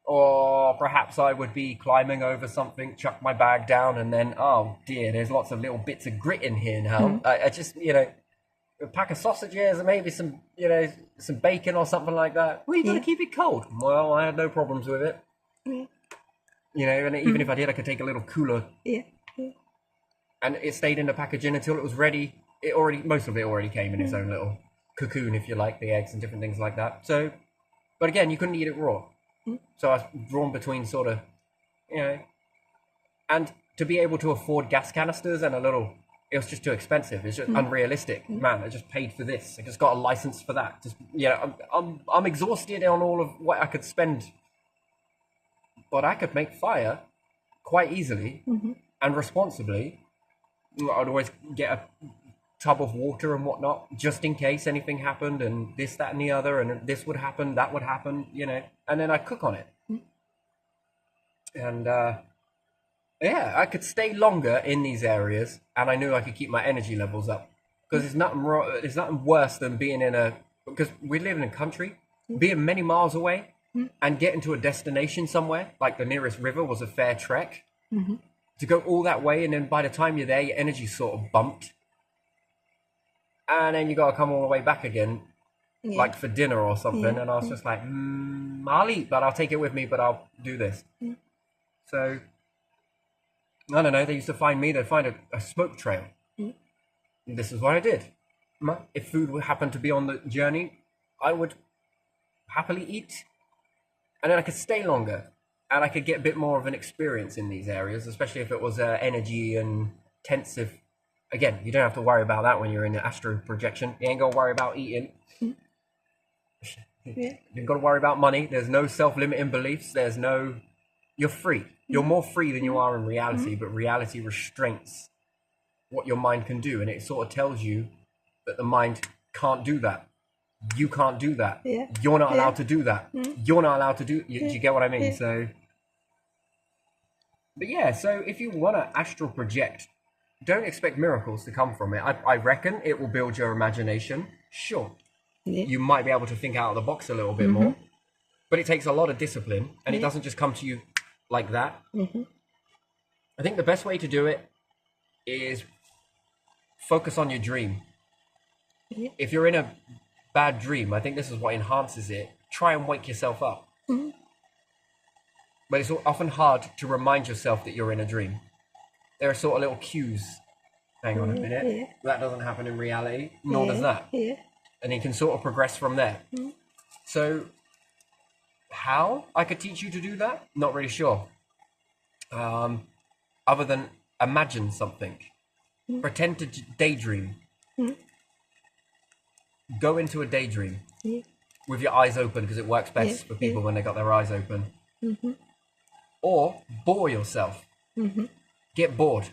[SPEAKER 1] Or perhaps I would be climbing over something, chuck my bag down, and then, oh dear, there's lots of little bits of grit in here now. I just, you know, a pack of sausages and maybe some, you know, some bacon or something like that. Well, you got to keep it cold. Well, I had no problems with it.
[SPEAKER 2] Yeah.
[SPEAKER 1] You know, and even if I did, I could take a little cooler.
[SPEAKER 2] Yeah.
[SPEAKER 1] And it stayed in the packaging until it was ready. Most of it already came in its own little cocoon, if you like, the eggs and different things like that. So, but again, you couldn't eat it raw. So I was drawn between sort of, you know, and to be able to afford gas canisters and it was just too expensive. It's just unrealistic. Man, I just paid for this. I just got a license for that. Just, you know, I'm exhausted on all of what I could spend. But I could make fire quite easily and responsibly. I'd always get a tub of water and whatnot, just in case anything happened, and this, that, and the other, and this would happen, that would happen, you know, and then I'd cook on it. And yeah, I could stay longer in these areas, and I knew I could keep my energy levels up. Because there's nothing worse than being because we live in a country, being many miles away and getting to a destination somewhere, like the nearest river was a fair trek. To go all that way, and then by the time you're there, your energy's sort of bumped. And then you got to come all the way back again, like for dinner or something. And I was just like, I'll eat, but I'll take it with me, but I'll do this. So, I don't know, they'd find a smoke trail. This is what I did. If food would happen to be on the journey, I would happily eat. And then I could stay longer. And I could get a bit more of an experience in these areas, especially if it was energy and intensive. Again, you don't have to worry about that when you're in the astral projection. You ain't got to worry about eating. You ain't got to worry about money. There's no self-limiting beliefs. You're free. You're more free than you are in reality, but reality restraints what your mind can do. And it sort of tells you that the mind can't do that. You can't do that. You're not allowed to do that. You're not allowed to do. Do you get what I mean? So, but yeah, so if you want to astral project, don't expect miracles to come from it. I reckon it will build your imagination. Sure. You might be able to think out of the box a little bit more, but it takes a lot of discipline, and it doesn't just come to you like that. I think the best way to do it is focus on your dream. If you're in a bad dream, I think this is what enhances it. Try and wake yourself up. But it's often hard to remind yourself that you're in a dream. There are sort of little cues. Hang on a minute. That doesn't happen in reality, nor does that. And you can sort of progress from there. So, how I could teach you to do that? Not really sure. Other than imagine something. Pretend to daydream. Go into a daydream with your eyes open, because it works best for people when they got their eyes open. Or bore yourself. Get bored.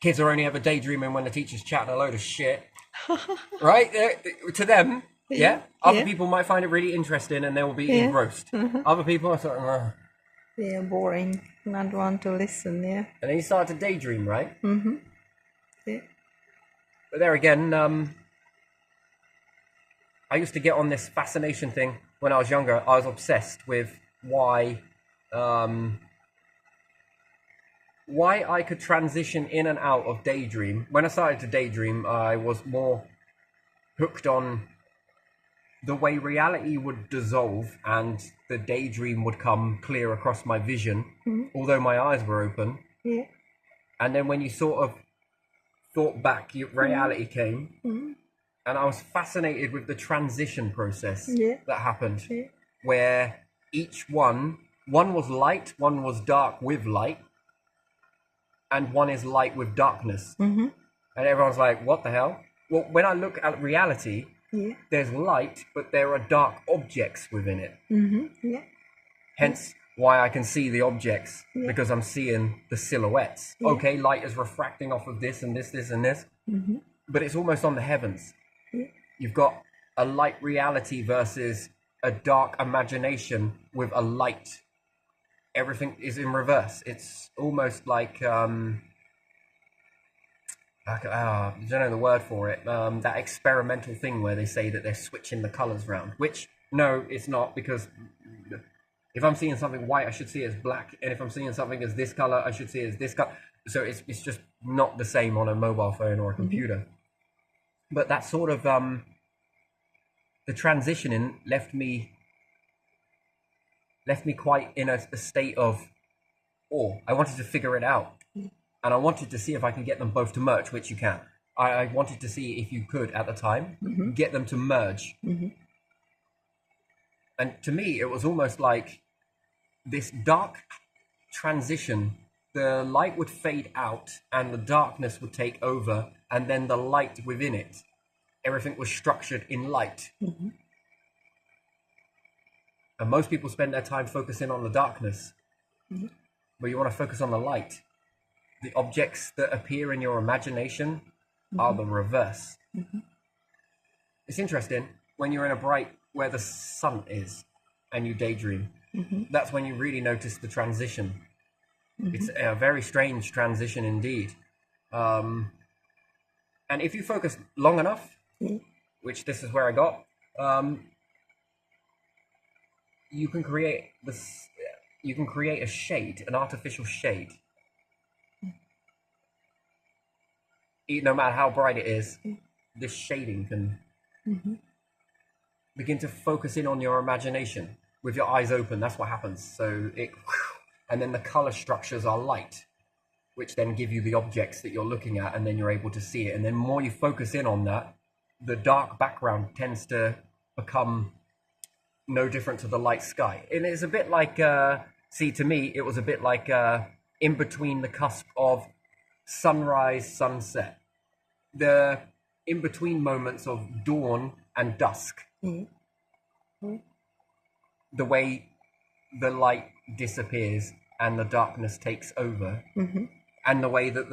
[SPEAKER 1] Kids are only ever daydreaming when the teacher's chatting a load of shit. Right? To them, Yeah. Other
[SPEAKER 2] Yeah.
[SPEAKER 1] people might find it really interesting and they will be
[SPEAKER 2] Yeah.
[SPEAKER 1] engrossed. Other people are sort of,
[SPEAKER 2] Yeah, boring. Not want to listen. Yeah.
[SPEAKER 1] and then you start to daydream, right?
[SPEAKER 2] Yeah.
[SPEAKER 1] But there again, I used to get on this fascination thing when I was younger. I was obsessed with um, why I could transition in and out of daydream. When I started to daydream, I was more hooked on the way reality would dissolve and the daydream would come clear across my vision, although my eyes were open.
[SPEAKER 2] Yeah.
[SPEAKER 1] And then when you sort of thought back, reality came, and I was fascinated with the transition process
[SPEAKER 2] Yeah.
[SPEAKER 1] that happened,
[SPEAKER 2] Yeah.
[SPEAKER 1] where each one was light, one was dark with light, and one is light with darkness. And everyone's like, what the hell? Well, when I look at reality,
[SPEAKER 2] Yeah.
[SPEAKER 1] there's light, but there are dark objects within it.
[SPEAKER 2] Yeah.
[SPEAKER 1] Hence why I can see the objects, because I'm seeing the silhouettes. Okay, light is refracting off of this and this, this and this, but it's almost on the heavens. You've got a light reality versus a dark imagination with a light. Everything is in reverse. It's almost like I don't know the word for it. That experimental thing where they say that they're switching the colors around. Which no, it's not, because if I'm seeing something white, I should see it as black, and if I'm seeing something as this color, I should see it as this color. So it's just not the same on a mobile phone or a computer. But that sort of the transitioning left me quite in a state of awe. I wanted to figure it out, and I wanted to see if I can get them both to merge, which you can. I wanted to see if you could at the time get them to merge. And to me, it was almost like this dark transition. The light would fade out and the darkness would take over, and then the light within it, everything was structured in light. And most people spend their time focusing on the darkness, but you want to focus on the light. The objects that appear in your imagination are the reverse. It's interesting when you're in a bright where the sun is and you daydream. That's when you really notice the transition. It's a very strange transition indeed. And if you focus long enough, which this is where I got, you can create this. You can create a shade, an artificial shade. No matter how bright it is, this shading can begin to focus in on your imagination with your eyes open. That's what happens. So and then the color structures are light, which then give you the objects that you're looking at, and then you're able to see it. And then more you focus in on that, the dark background tends to become no different to the light sky. And it's a bit like, to me, it was a bit like in between the cusp of sunrise, sunset. The in between moments of dawn and dusk. The way the light disappears and the darkness takes over, and the way that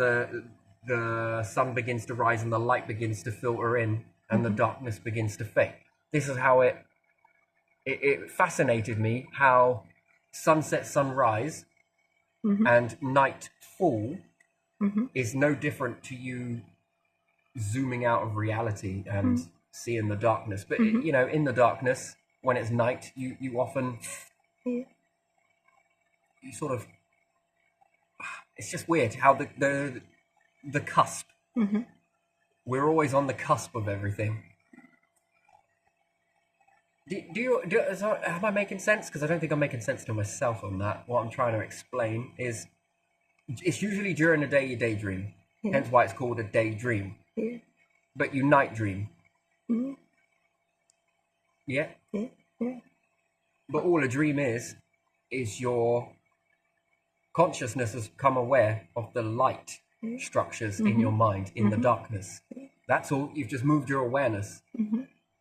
[SPEAKER 1] the sun begins to rise and the light begins to filter in and the darkness begins to fade. This is how it fascinated me, how sunset, sunrise, and nightfall is no different to you zooming out of reality and seeing the darkness. But in the darkness, when it's night, you often you sort of, it's just weird how the cusp. We're always on the cusp of everything. Am I making sense? Because I don't think I'm making sense to myself on that. What I'm trying to explain is, it's usually during the day you daydream. Hence why it's called a daydream. But you night dream. Yeah? But all a dream is your consciousness has become aware of the light structures in your mind, in the darkness. That's all. You've just moved your awareness.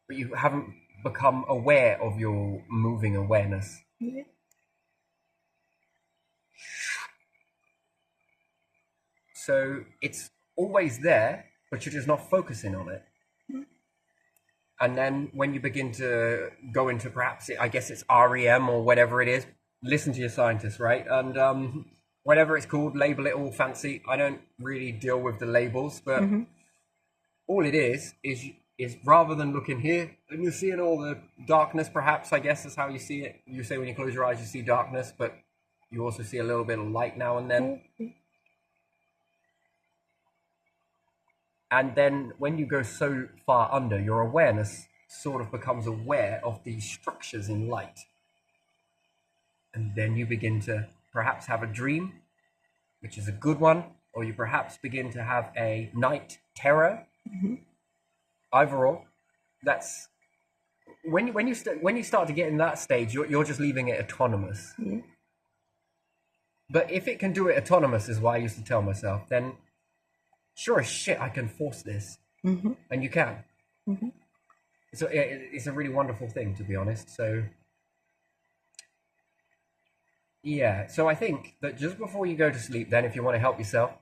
[SPEAKER 1] But you haven't become aware of your moving awareness. So it's always there, but you're just not focusing on it. And then when you begin to go into perhaps, I guess it's REM or whatever it is, listen to your scientists, right? And whatever it's called, label it all fancy. I don't really deal with the labels, but all it is rather than looking here and you're seeing all the darkness, perhaps, I guess is how you see it. You say when you close your eyes, you see darkness, but you also see a little bit of light now and then. And then when you go so far under, your awareness sort of becomes aware of these structures in light. And then you begin to perhaps have a dream, which is a good one, or you perhaps begin to have a night terror. Either or, that's when you start to get in that stage, you're just leaving it autonomous. But if it can do it autonomous, is what I used to tell myself, then sure as shit I can force this, and you can. So it's a really wonderful thing, to be honest. So yeah, so I think that just before you go to sleep, then if you want to help yourself,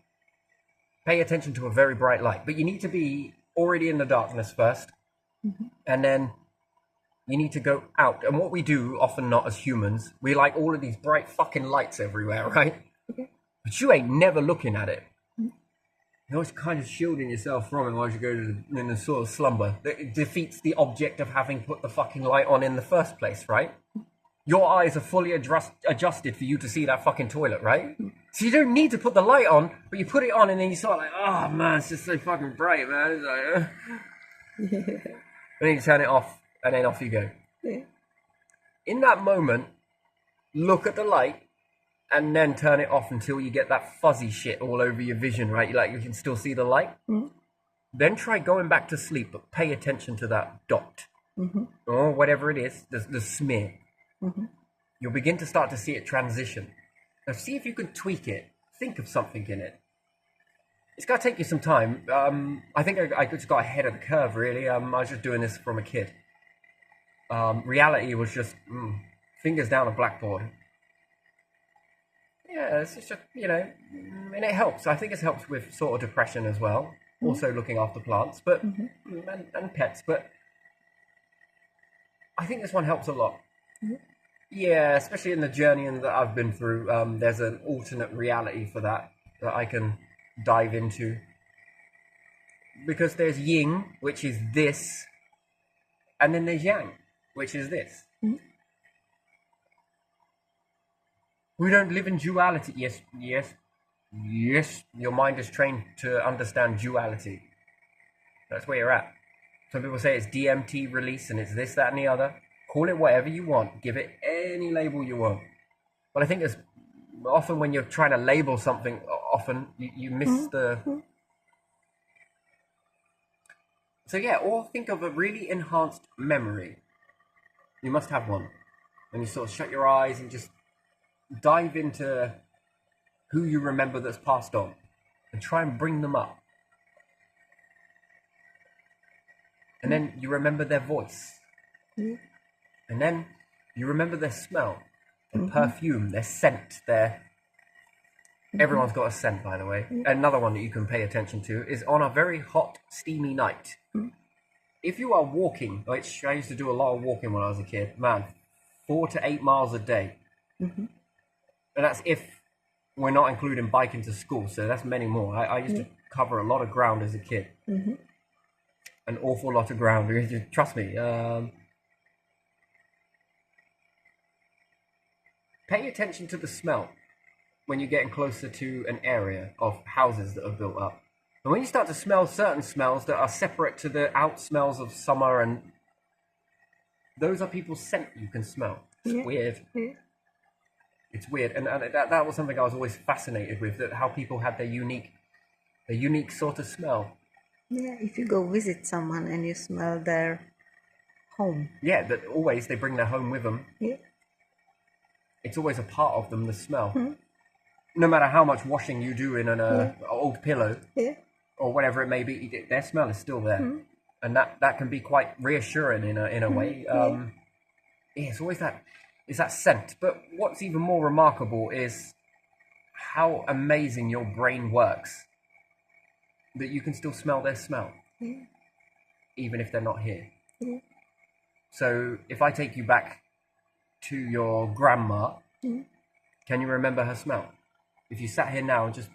[SPEAKER 1] pay attention to a very bright light, but you need to be already in the darkness first, and then you need to go out. And what we do, often not as humans, we like all of these bright fucking lights everywhere, right? But you ain't never looking at it. You're always kind of shielding yourself from it while you go in a sort of slumber. It defeats the object of having put the fucking light on in the first place, right? Your eyes are fully adjusted for you to see that fucking toilet, right? So you don't need to put the light on, but you put it on and then you start like, oh man, it's just so fucking bright, man. It's like, And then you turn it off and then off you go. In that moment, look at the light and then turn it off until you get that fuzzy shit all over your vision, right? You can still see the light. Then try going back to sleep, but pay attention to that dot or whatever it is, the smear. You'll begin to start to see it transition. Now see if you can tweak it. Think of something in it. It's going to take you some time. I think I just got ahead of the curve, really. I was just doing this from a kid. Reality was just fingers down a blackboard. Yeah, it's just, and it helps. I think it helps with sort of depression as well. Also looking after plants, but and pets. But I think this one helps a lot. Yeah, especially in the journey that I've been through. There's an alternate reality for that I can dive into. Because there's yin, which is this, and then there's yang, which is this. We don't live in duality. Yes. Your mind is trained to understand duality. That's where you're at. Some people say it's DMT release and it's this, that, and the other. Call it whatever you want. Give it any label you want. But I think it's often when you're trying to label something, often you miss the... So yeah, or think of a really enhanced memory. You must have one. And you sort of shut your eyes and just dive into who you remember that's passed on and try and bring them up. And then you remember their voice. And then you remember their smell, their perfume, their scent, Everyone's got a scent, by the way. Another one that you can pay attention to is on a very hot, steamy night. If you are walking, which I used to do a lot of walking when I was a kid, man, 4 to 8 miles a day. And that's if we're not including biking to school, so that's many more. I used to cover a lot of ground as a kid. An awful lot of ground, trust me. Pay attention to the smell when you're getting closer to an area of houses that are built up. And when you start to smell certain smells that are separate to the out smells of summer, and those are people's scent you can smell. It's weird. It's weird. And that was something I was always fascinated with, that how people had their unique sort of smell.
[SPEAKER 2] Yeah, if you go visit someone and you smell their home.
[SPEAKER 1] Yeah, that always they bring their home with them.
[SPEAKER 2] Yeah.
[SPEAKER 1] It's always a part of them, the smell. No matter how much washing you do in an old pillow or whatever it may be, their smell is still there. And that can be quite reassuring in a way. It's always that scent. But what's even more remarkable is how amazing your brain works. That you can still smell their smell. Even if they're not here.
[SPEAKER 2] Yeah.
[SPEAKER 1] So if I take you back to your grandma,
[SPEAKER 2] Yeah.
[SPEAKER 1] can you remember her smell? If you sat here now and just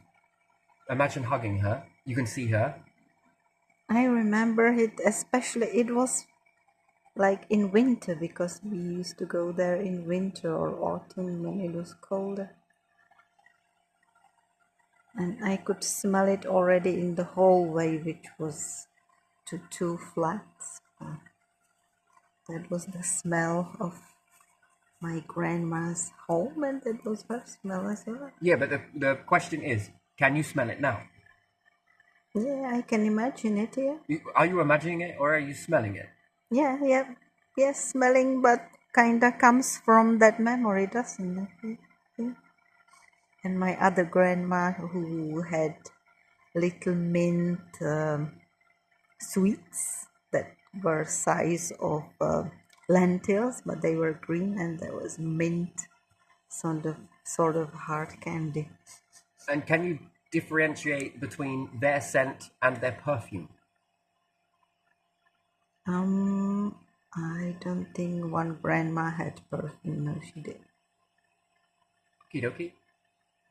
[SPEAKER 1] imagine hugging her, you can see her.
[SPEAKER 2] I remember it, especially it was like in winter because we used to go there in winter or autumn when it was colder. And I could smell it already in the hallway, which was to 2 flats. That was the smell of my grandma's home, and that was her smell as well.
[SPEAKER 1] Yeah, but the question is, can you smell it now?
[SPEAKER 2] Yeah, I can imagine it, yeah.
[SPEAKER 1] Are you imagining it or are you smelling it?
[SPEAKER 2] Yeah, yeah. Yes, smelling, but kinda comes from that memory, doesn't it? Yeah. And my other grandma who had little mint sweets that were size of lentils, but they were green, and there was mint, sort of hard candy.
[SPEAKER 1] And can you differentiate between their scent and their perfume?
[SPEAKER 2] I don't think one grandma had perfume. No, she did.
[SPEAKER 1] Okie dokie.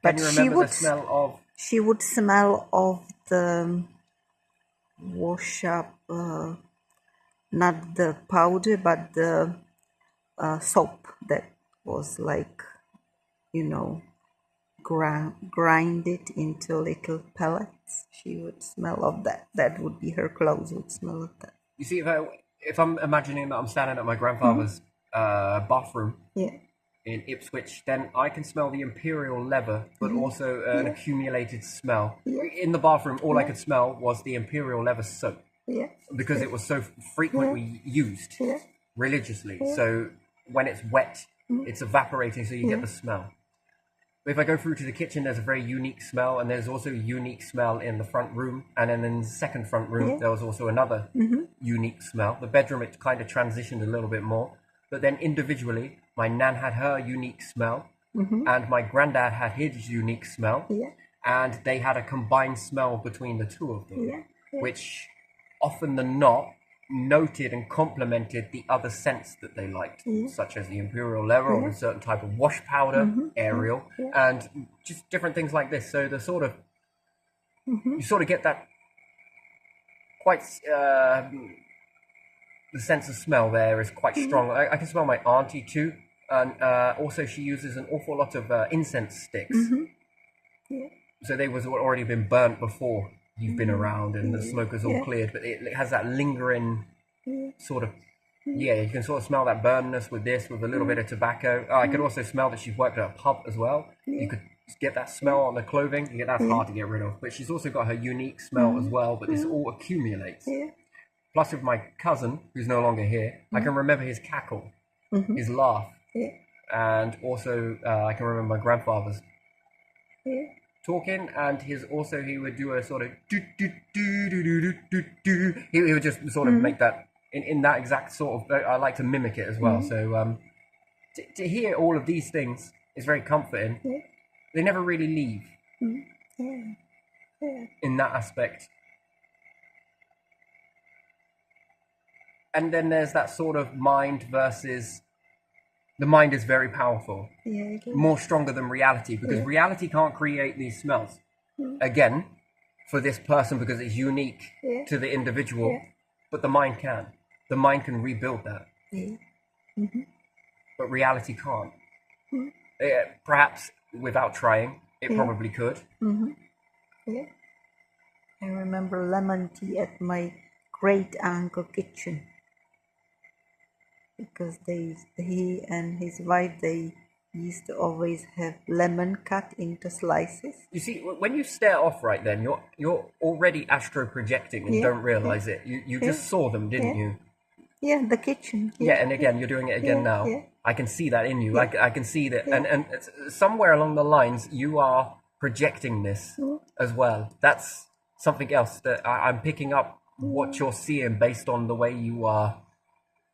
[SPEAKER 2] But
[SPEAKER 1] Can you
[SPEAKER 2] she
[SPEAKER 1] remember the
[SPEAKER 2] would
[SPEAKER 1] smell of?
[SPEAKER 2] she would smell of the wash up, not the powder, but the soap that was like, you know, grind it into little pellets. She would smell of that. That would be her clothes would smell of that.
[SPEAKER 1] You see, if I'm imagining that I'm standing at my grandfather's bathroom
[SPEAKER 2] Yeah,
[SPEAKER 1] in Ipswich, then I can smell the imperial leather, but also an accumulated smell.
[SPEAKER 2] Yeah.
[SPEAKER 1] In the bathroom, all I could smell was the imperial leather soap
[SPEAKER 2] yeah,
[SPEAKER 1] because it was so frequently used
[SPEAKER 2] yeah,
[SPEAKER 1] religiously. So when it's wet, it's evaporating, so you get the smell. If I go through to the kitchen, there's a very unique smell, and there's also a unique smell in the front room. And then in the second front room, there was also another unique smell. The bedroom, it kind of transitioned a little bit more. But then individually, my nan had her unique smell, and my granddad had his unique smell,
[SPEAKER 2] yeah,
[SPEAKER 1] and they had a combined smell between the two of them,
[SPEAKER 2] yeah,
[SPEAKER 1] which often than not noted and complemented the other scents that they liked, such as the imperial leather or a certain type of wash powder, Ariel, and just different things like this. So the sort of you sort of get that quite the sense of smell there is quite strong. I can smell my auntie too, and also she uses an awful lot of incense sticks.
[SPEAKER 2] yeah,
[SPEAKER 1] So they was already been burnt before you've been around, and the smoke is all cleared, but it has that lingering sort of. Yeah, you can sort of smell that burnness with this, with a little bit of tobacco. I could also smell that she's worked at a pub as well. You could get that smell on the clothing. Yeah, that's hard to get rid of. But she's also got her unique smell as well, but this all accumulates.
[SPEAKER 2] yeah,
[SPEAKER 1] Plus, with my cousin, who's no longer here, I can remember his cackle, his laugh,
[SPEAKER 2] yeah,
[SPEAKER 1] and also I can remember my grandfather's
[SPEAKER 2] yeah,
[SPEAKER 1] talking, and he would do a sort of do do do do do do do. He would just sort of make that in that exact sort of. I like to mimic it as well. So to hear all of these things is very comforting.
[SPEAKER 2] yeah,
[SPEAKER 1] They never really leave
[SPEAKER 2] yeah, yeah,
[SPEAKER 1] in that aspect. And then there's that sort of mind versus the mind is very powerful,
[SPEAKER 2] yeah, it is.
[SPEAKER 1] more stronger than reality, because reality can't create these smells. Again, for this person, because it's unique
[SPEAKER 2] Yeah.
[SPEAKER 1] to the individual,
[SPEAKER 2] Yeah.
[SPEAKER 1] but the mind can. The mind can rebuild that,
[SPEAKER 2] Yeah.
[SPEAKER 1] but reality can't. Perhaps without trying, it probably could.
[SPEAKER 2] Yeah. I remember lemon tea at my great uncle kitchen because he and his wife they used to always have lemon cut into slices.
[SPEAKER 1] You see, when you stare off right then, you're already astro projecting and
[SPEAKER 2] Yeah,
[SPEAKER 1] don't realize it. You just saw them, didn't you?
[SPEAKER 2] Yeah, the kitchen.
[SPEAKER 1] Yeah, and again, you're doing it again now.
[SPEAKER 2] yeah.
[SPEAKER 1] I can see that in you. I can see that, and it's, somewhere along the lines, you are projecting this as well. That's something else that I'm picking up what you're seeing based on the way you are.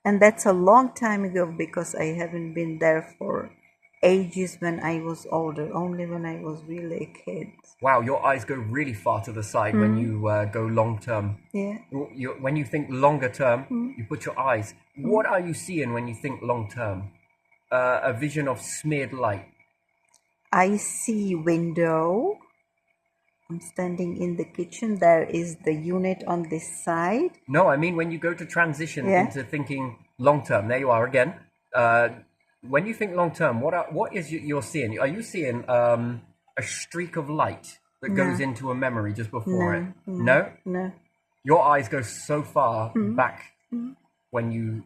[SPEAKER 2] And that's a long time ago because I haven't been there for ages when I was older, only when I was really a kid.
[SPEAKER 1] Wow, your eyes go really far to the side when you go long term.
[SPEAKER 2] Yeah.
[SPEAKER 1] When you think longer term, you put your eyes. What are you seeing when you think long term? A vision of smeared light.
[SPEAKER 2] I see window. I'm standing in the kitchen. There is the unit on this side.
[SPEAKER 1] No, I mean when you go to transition
[SPEAKER 2] Yeah.
[SPEAKER 1] into thinking long term. There you are again. When you think long term, what is you're seeing? Are you seeing a streak of light that goes into a memory just before it? No.
[SPEAKER 2] No.
[SPEAKER 1] Your eyes go so far back when you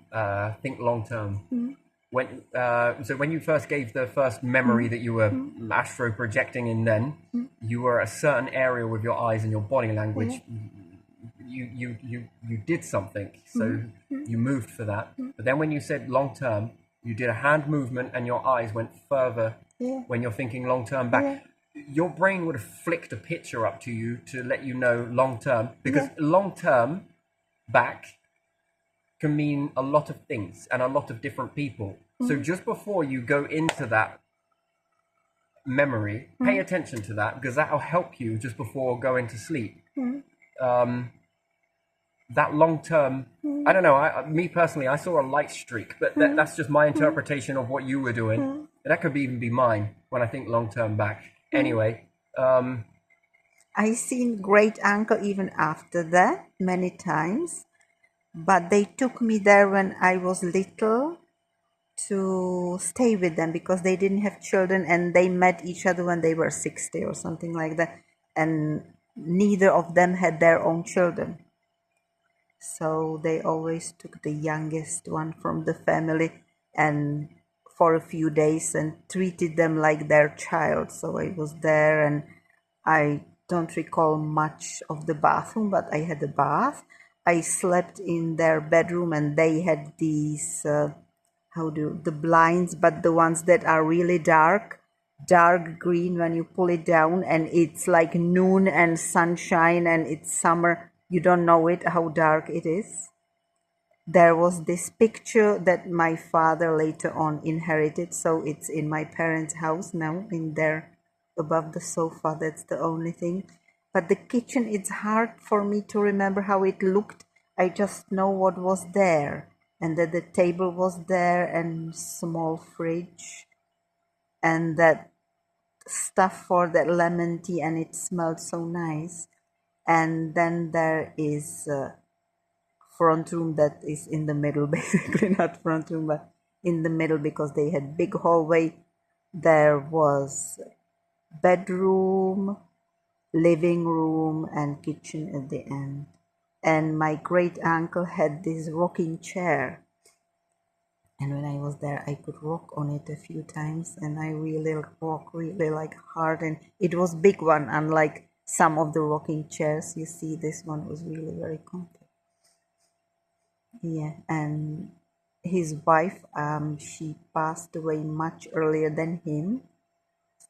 [SPEAKER 1] think long term. When you first gave the first memory that you were astro projecting in, then you were a certain area with your eyes and your body language. You did something, so you moved for that. But then when you said long term, you did a hand movement and your eyes went further. When you're thinking long term back, your brain would have flicked a picture up to you to let you know long term, because long term back can mean a lot of things and a lot of different people. So just before you go into that memory, pay attention to that, because that'll help you just before going to sleep. That long term, I don't know, me personally, I saw a light streak, but that's just my interpretation of what you were doing. That could even be mine when I think long term back. Anyway,
[SPEAKER 2] I seen great uncle even after that many times, but they took me there when I was little to stay with them because they didn't have children, and they met each other when they were 60 or something like that, and neither of them had their own children. So they always took the youngest one from the family and for a few days and treated them like their child. So I was there, and I don't recall much of the bathroom, but I had a bath. I slept in their bedroom, and they had these the blinds, but the ones that are really dark green when you pull it down, and it's like noon and sunshine and it's summer. You don't know it, how dark it is. There was this picture that my father later on inherited, so it's in my parents' house now, in there above the sofa. That's the only thing. But the kitchen, it's hard for me to remember how it looked. I just know what was there, and that the table was there, and small fridge, and that stuff for that lemon tea, and it smelled so nice. And then there is a front room that is in the middle, basically not front room, but in the middle, because they had big hallway. There was bedroom, living room, and kitchen at the end. And my great uncle had this rocking chair, and when I was there, I could rock on it a few times, and I really rock really like hard, and it was big one, unlike some of the rocking chairs you see. This one was really very comfortable. Yeah, and his wife, she passed away much earlier than him,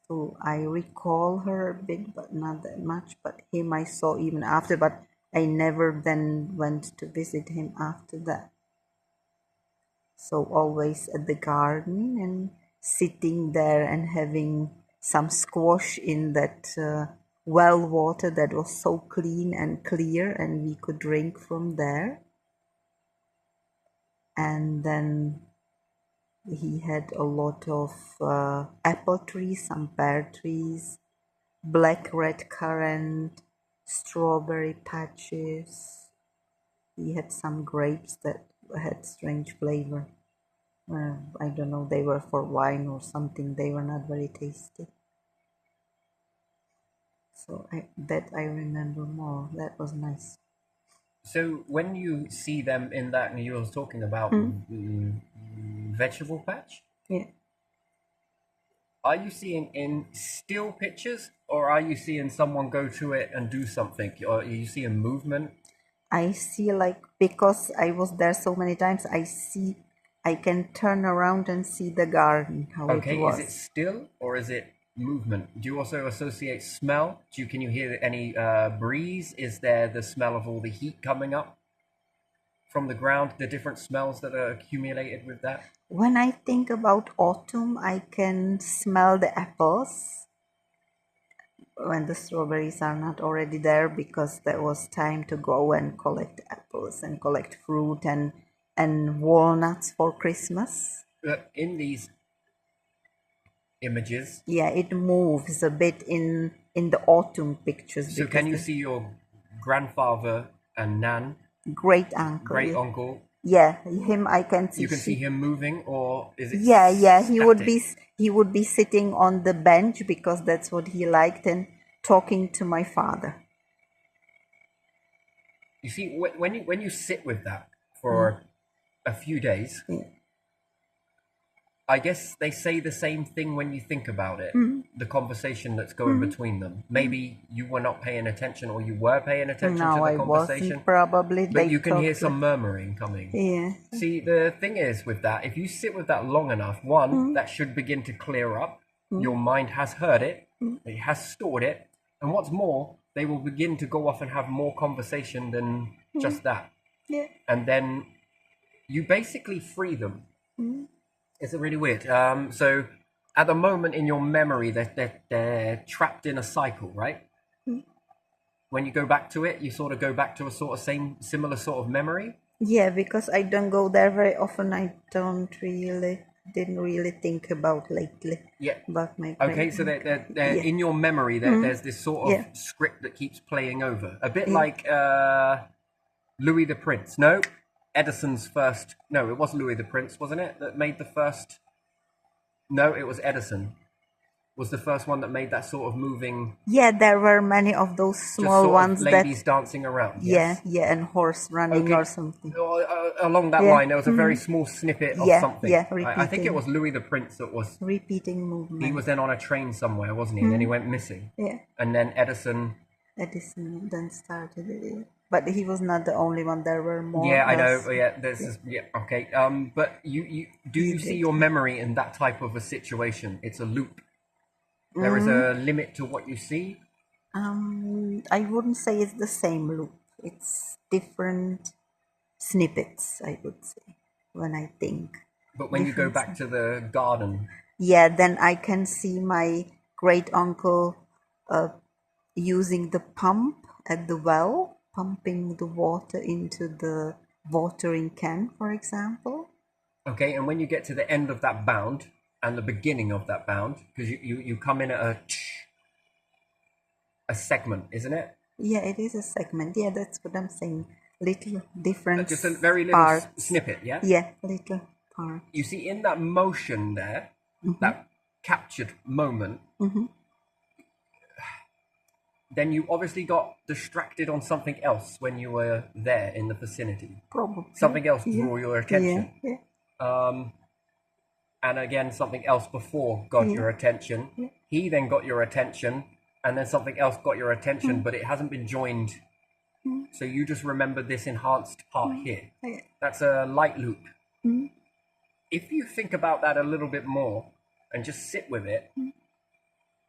[SPEAKER 2] so I recall her a bit, but not that much. But him I saw even after, but I never then went to visit him after that. So always at the garden and sitting there and having some squash in that well water that was so clean and clear, and we could drink from there. And then he had a lot of apple trees, some pear trees, black red currant, strawberry patches. He had some grapes that had strange flavor. I don't know, they were for wine or something. They were not very tasty. So that I remember more. That was nice.
[SPEAKER 1] so when you see them in that, and you were talking about vegetable patch,
[SPEAKER 2] Yeah.
[SPEAKER 1] are you seeing in still pictures, or are you seeing someone go to it and do something, or are you seeing movement?
[SPEAKER 2] I see, like, because I was there so many times, I can turn around and see the garden, how
[SPEAKER 1] Okay,
[SPEAKER 2] it was.
[SPEAKER 1] is it still or is it movement? Do you also associate smell? Can you hear any breeze? Is there the smell of all the heat coming up from the ground, the different smells that are accumulated with that?
[SPEAKER 2] When I think about autumn, I can smell the apples when the strawberries are not already there, because there was time to go and collect apples and collect fruit and walnuts for Christmas.
[SPEAKER 1] In these images,
[SPEAKER 2] Yeah, it moves a bit in the autumn pictures.
[SPEAKER 1] so can you see your grandfather and Nan,
[SPEAKER 2] great uncle?
[SPEAKER 1] great uncle?
[SPEAKER 2] Yeah, him I can see.
[SPEAKER 1] You can see him moving, or is it?
[SPEAKER 2] Yeah,
[SPEAKER 1] static?
[SPEAKER 2] he would be sitting on the bench because that's what he liked, and talking to my father.
[SPEAKER 1] You see, when you sit with that for a few days,
[SPEAKER 2] Yeah.
[SPEAKER 1] I guess they say the same thing when you think about it. The conversation that's going between them. Maybe you were not paying attention, or you were paying attention to
[SPEAKER 2] No,
[SPEAKER 1] the
[SPEAKER 2] I
[SPEAKER 1] conversation.
[SPEAKER 2] wasn't. Probably
[SPEAKER 1] But
[SPEAKER 2] they
[SPEAKER 1] you can hear
[SPEAKER 2] talked
[SPEAKER 1] some murmuring coming.
[SPEAKER 2] Yeah.
[SPEAKER 1] See, the thing is with that, if you sit with that long enough, one, that should begin to clear up. Your mind has heard it, it has stored it, and what's more, they will begin to go off and have more conversation than just that.
[SPEAKER 2] Yeah.
[SPEAKER 1] And then you basically free them. It's really weird. So at the moment in your memory, they're trapped in a cycle, right? When you go back to it, you sort of go back to a sort of similar sort of memory.
[SPEAKER 2] Yeah, because I don't go there very often. I didn't really think about lately.
[SPEAKER 1] Yeah.
[SPEAKER 2] About my
[SPEAKER 1] Okay, so they're
[SPEAKER 2] Yeah.
[SPEAKER 1] in your memory. There's this sort of
[SPEAKER 2] Yeah.
[SPEAKER 1] script that keeps playing over, a bit like Louis the Prince. No, Edison's first. No, it was Louis the Prince, wasn't it? That made the first. No, it was Edison. Was the first one that made that sort of moving.
[SPEAKER 2] Yeah, there were many of those
[SPEAKER 1] Just
[SPEAKER 2] small
[SPEAKER 1] sort
[SPEAKER 2] ones
[SPEAKER 1] of ladies
[SPEAKER 2] that.
[SPEAKER 1] dancing around.
[SPEAKER 2] Yeah,
[SPEAKER 1] Yes.
[SPEAKER 2] yeah, and horse running
[SPEAKER 1] Okay.
[SPEAKER 2] or something.
[SPEAKER 1] Along that
[SPEAKER 2] Yeah.
[SPEAKER 1] line, there was a very small snippet of
[SPEAKER 2] Yeah,
[SPEAKER 1] something.
[SPEAKER 2] yeah,
[SPEAKER 1] I think it
[SPEAKER 2] repeating.
[SPEAKER 1] was Louis the Prince that was.
[SPEAKER 2] Repeating movement.
[SPEAKER 1] He was then on a train somewhere, wasn't he? And then he went missing.
[SPEAKER 2] Yeah,
[SPEAKER 1] And then Edison.
[SPEAKER 2] Edison then started it. Yeah. But he was not the only one. There were more.
[SPEAKER 1] Yeah, I know.
[SPEAKER 2] else.
[SPEAKER 1] Yeah, okay. But you see your memory in that type of a situation? It's a loop. There is a limit to what you see.
[SPEAKER 2] I wouldn't say it's the same loop. It's different snippets, I would say, when I think.
[SPEAKER 1] But when you go back to the garden,
[SPEAKER 2] Yeah, then I can see my great uncle using the pump at the well, pumping the water into the watering can, for example.
[SPEAKER 1] okay, and when you get to the end of that bound and the beginning of that bound, because you come in at a segment, isn't it?
[SPEAKER 2] Yeah, it is a segment. Yeah, that's what I'm saying. Little different
[SPEAKER 1] Just a very little
[SPEAKER 2] parts.
[SPEAKER 1] snippet, yeah?
[SPEAKER 2] Yeah, little part.
[SPEAKER 1] You see, in that motion there, that captured moment, then you obviously got distracted on something else when you were there in the vicinity.
[SPEAKER 2] Probably.
[SPEAKER 1] Something else drew your attention.
[SPEAKER 2] Yeah.
[SPEAKER 1] And again, something else before got your attention. He then got your attention, and then something else got your attention, but it hasn't been joined. So you just remember this enhanced part here.
[SPEAKER 2] Yeah.
[SPEAKER 1] That's a light loop. If you think about that a little bit more and just sit with it,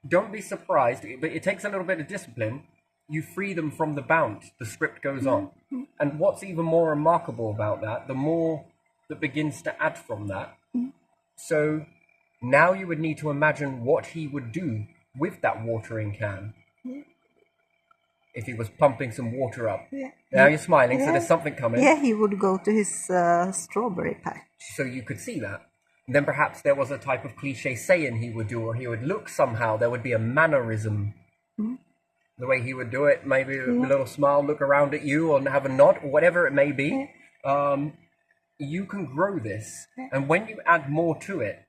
[SPEAKER 1] don't be surprised, but it takes a little bit of discipline. You free them from the bound. The script goes on. And what's even more remarkable about that, the more that begins to add from that. So now you would need to imagine what he would do with that watering can. If he was pumping some water up.
[SPEAKER 2] Yeah.
[SPEAKER 1] Now you're smiling, so
[SPEAKER 2] Yeah.
[SPEAKER 1] there's something coming.
[SPEAKER 2] Yeah, he would go to his strawberry patch.
[SPEAKER 1] So you could see that. Then perhaps there was a type of cliche saying he would do, or he would look somehow. There would be a mannerism. The way he would do it, maybe a little smile, look around at you, or have a nod, or whatever it may be. You can grow this. And when you add more to it,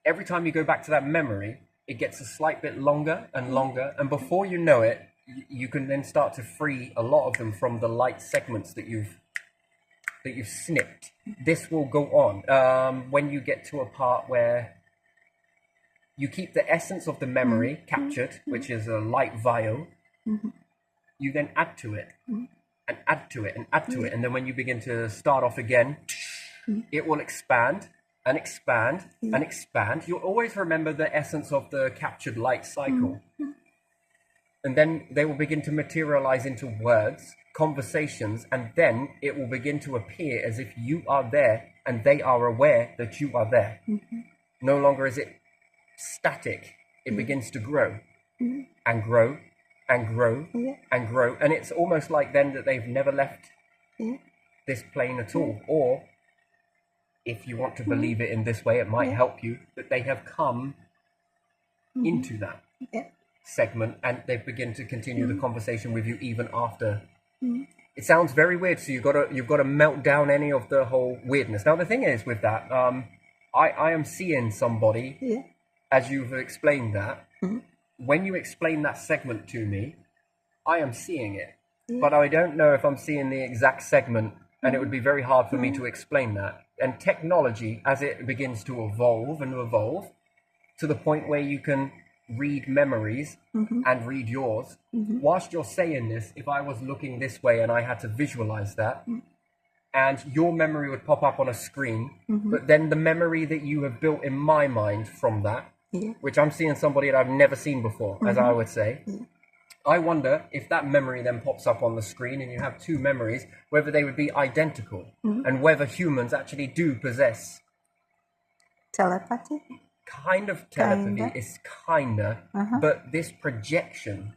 [SPEAKER 1] every time you go back to that memory, it gets a slight bit longer and longer. And before you know it, you can then start to free a lot of them from the light segments that you've snipped. This will go on when you get to a part where you keep the essence of the memory captured, which is a light vial. You then add to it and add to it and add to it, and then when you begin to start off again, it will expand and expand and expand. You'll always remember the essence of the captured light cycle. and then they will begin to materialize into words, conversations, and then it will begin to appear as if you are there and they are aware that you are there. No longer is it static, it begins to grow and grow and grow and grow, and it's almost like then that they've never left this plane at all. Or if you want to believe it in this way, it might help you that they have come into that segment and they begin to continue the conversation with you even after. It sounds very weird, so you've got to melt down any of the whole weirdness. Now the thing is with that, I am seeing somebody as you've explained that. When you explain that segment to me, I am seeing it, but I don't know if I'm seeing the exact segment, and it would be very hard for me to explain that. And technology, as it begins to evolve and evolve to the point where you can read memories and read yours, whilst you're saying this, if I was looking this way and I had to visualize that, and your memory would pop up on a screen, but then the memory that you have built in my mind from that, which I'm seeing somebody that I've never seen before, as I would say, I wonder if that memory then pops up on the screen and you have two memories, whether they would be identical and whether humans actually do possess
[SPEAKER 2] Telepathy?
[SPEAKER 1] kind of telepathy. It's kinda, but this projection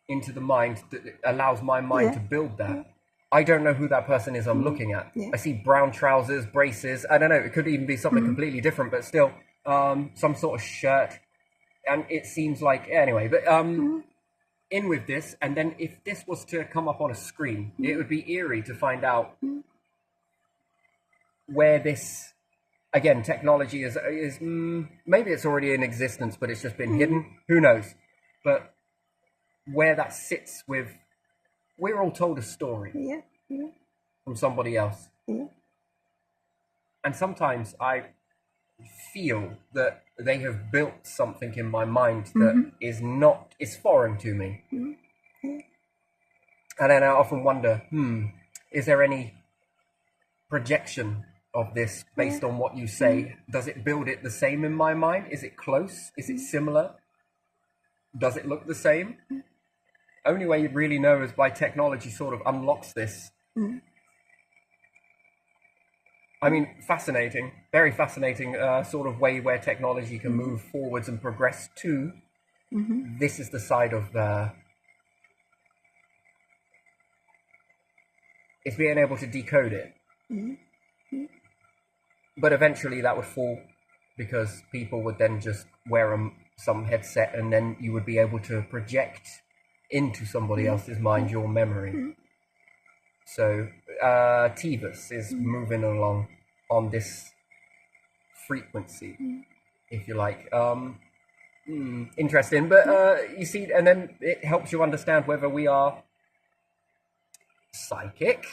[SPEAKER 1] into the mind that allows my mind to build that. I don't know who that person is I'm looking at. I see brown trousers, braces. I don't know. It could even be something completely different, but still some sort of shirt. And it seems like, anyway, but in with this. And then if this was to come up on a screen, it would be eerie to find out where this, again, technology is maybe it's already in existence, but it's just been hidden. Who knows? But where that sits with, we're all told a story from somebody else. And sometimes I feel that they have built something in my mind that is foreign to me. And then I often wonder, is there any projection of this based on what you say? Does it build it the same in my mind? Is it close? Is it similar? Does it look the same? Only way you'd really know is by technology sort of unlocks this. I mean, fascinating, very fascinating sort of way where technology can move forwards and progress to. This is the side of it's being able to decode it. But eventually that would fall because people would then just wear some headset and then you would be able to project into somebody else's mind your memory. So Tevus is moving along on this frequency, if you like. Interesting, but you see, and then it helps you understand whether we are psychic,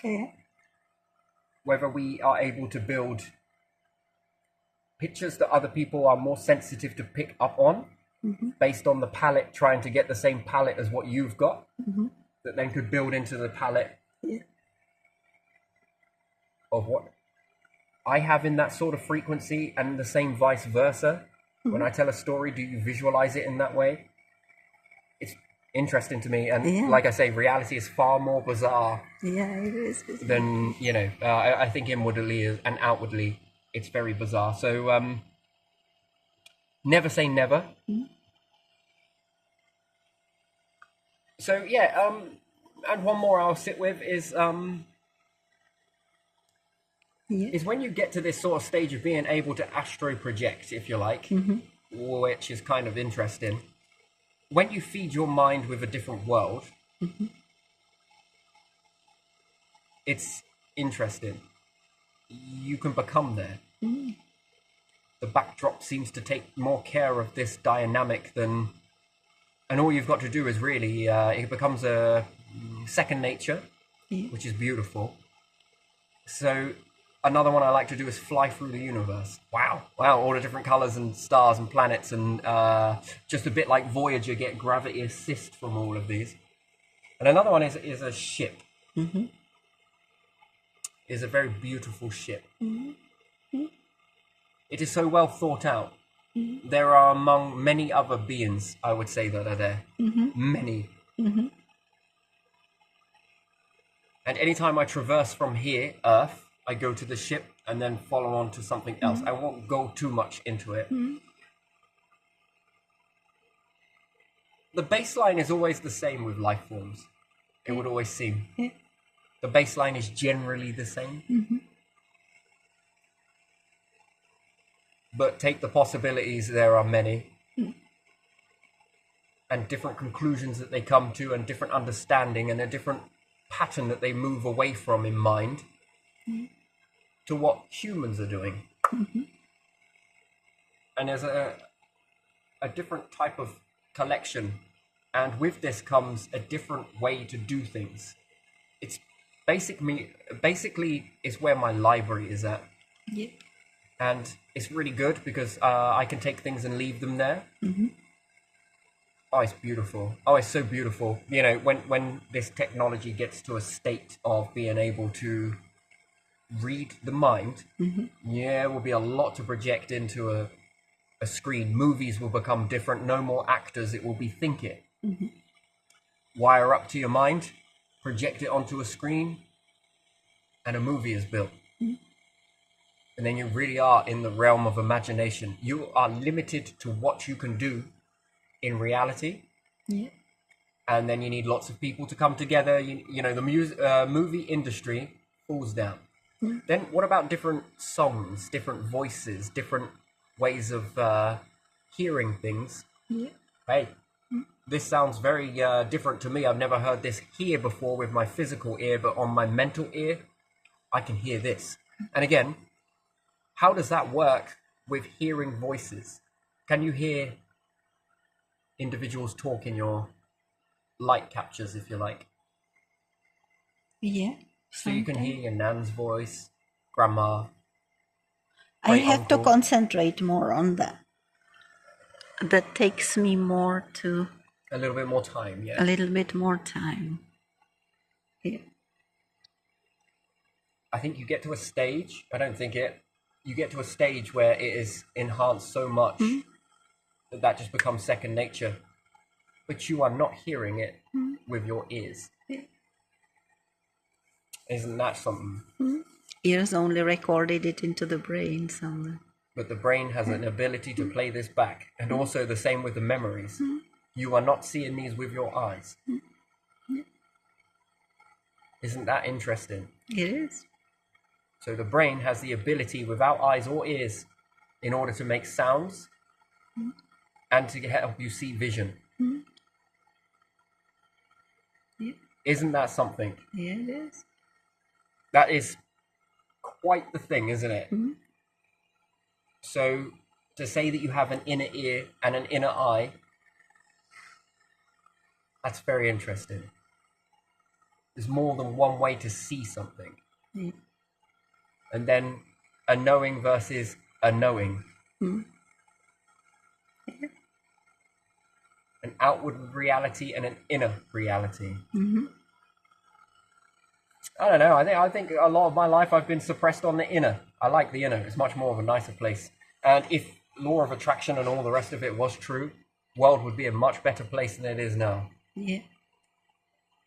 [SPEAKER 1] whether we are able to build pictures that other people are more sensitive to pick up on, based on the palette, trying to get the same palette as what you've got, that then could build into the palette of what I have in that sort of frequency, and the same vice versa. When I tell a story, do you visualize it in that way? It's interesting to me, and like I say, reality is far more bizarre
[SPEAKER 2] it is
[SPEAKER 1] than, you know, I think inwardly and outwardly it's very bizarre. So never say never. So yeah, and one more I'll sit with is when you get to this sort of stage of being able to astro project, if you like, which is kind of interesting. When you feed your mind with a different world, it's interesting. You can become there. The backdrop seems to take more care of this dynamic than, and all you've got to do is really, it becomes a second nature, which is beautiful. So another one I like to do is fly through the universe. Wow, all the different colors and stars and planets, and just a bit like Voyager, get gravity assist from all of these. And another one is a ship. Is a very beautiful ship. It is so well thought out. there are among many other beings, I would say, that are there. Many. And anytime I traverse from here, Earth, I go to the ship and then follow on to something else. I won't go too much into it. The baseline is always the same with life forms. It would always seem.
[SPEAKER 2] Yeah.
[SPEAKER 1] The baseline is generally the same. But take the possibilities, there are many. And different conclusions that they come to, and different understanding, and a different pattern that they move away from in mind to what humans are doing. And there's a different type of collection, and with this comes a different way to do things. It's basically it's where my library is at.
[SPEAKER 2] Yeah.
[SPEAKER 1] And it's really good because I can take things and leave them there. Oh, it's beautiful. Oh, it's so beautiful. You know, when this technology gets to a state of being able to read the mind, yeah, will be a lot to project into a screen. Movies will become different. No more actors. It will be think it. Wire up to your mind, project it onto a screen, and a movie is built. And then you really are in the realm of imagination. You are limited to what you can do in reality.
[SPEAKER 2] Yeah.
[SPEAKER 1] And then you need lots of people to come together. You know, the movie industry falls down. Then what about different songs, different voices, different ways of hearing things?
[SPEAKER 2] Yeah.
[SPEAKER 1] Hey, this sounds very different to me. I've never heard this here before with my physical ear, but on my mental ear, I can hear this. And again, how does that work with hearing voices? Can you hear individuals talk in your light captures, if you like?
[SPEAKER 2] Yeah.
[SPEAKER 1] So you can hear your nan's voice, grandma.
[SPEAKER 2] I
[SPEAKER 1] great
[SPEAKER 2] have to
[SPEAKER 1] uncle.
[SPEAKER 2] concentrate more on that. That takes me more to
[SPEAKER 1] A little bit more time, yeah.
[SPEAKER 2] a little bit more time. Yeah.
[SPEAKER 1] I think you get to a stage, you get to a stage where it is enhanced so much that just becomes second nature. But you are not hearing it with your ears.
[SPEAKER 2] Yeah.
[SPEAKER 1] Isn't that something?
[SPEAKER 2] Ears only recorded it into the brain somewhere.
[SPEAKER 1] But the brain has an ability to play this back. And also the same with the memories. You are not seeing these with your eyes. Isn't that interesting?
[SPEAKER 2] It is.
[SPEAKER 1] So the brain has the ability without eyes or ears in order to make sounds and to help you see vision.
[SPEAKER 2] Yeah.
[SPEAKER 1] Isn't that something?
[SPEAKER 2] Yeah, it is.
[SPEAKER 1] That is quite the thing, isn't it? So to say that you have an inner ear and an inner eye, that's very interesting. There's more than one way to see something.
[SPEAKER 2] Yeah.
[SPEAKER 1] And then a knowing versus a knowing. An outward reality and an inner reality. I don't know. I think a lot of my life I've been suppressed on the inner. I like the inner. It's much more of a nicer place. And if law of attraction and all the rest of it was true, world would be a much better place than it is now.
[SPEAKER 2] Yeah.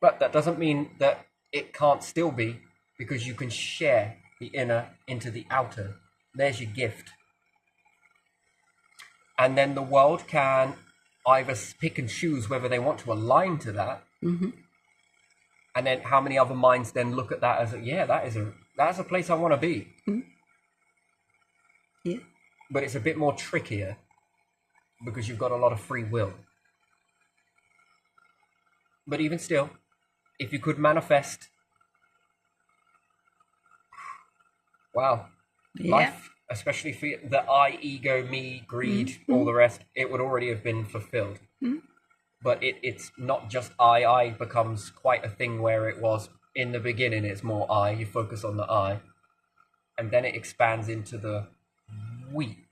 [SPEAKER 1] But that doesn't mean that it can't still be, because you can share the inner into the outer. There's your gift. And then the world can either pick and choose whether they want to align to that. And then how many other minds then look at that as, that's a place I want to be.
[SPEAKER 2] Yeah.
[SPEAKER 1] But it's a bit more trickier because you've got a lot of free will. But even still, if you could manifest, wow,
[SPEAKER 2] Yeah.
[SPEAKER 1] life, especially for the I, ego, me, greed, all the rest, it would already have been fulfilled. But it's not just I becomes quite a thing where it was in the beginning, it's more I, you focus on the I, and then it expands into the we.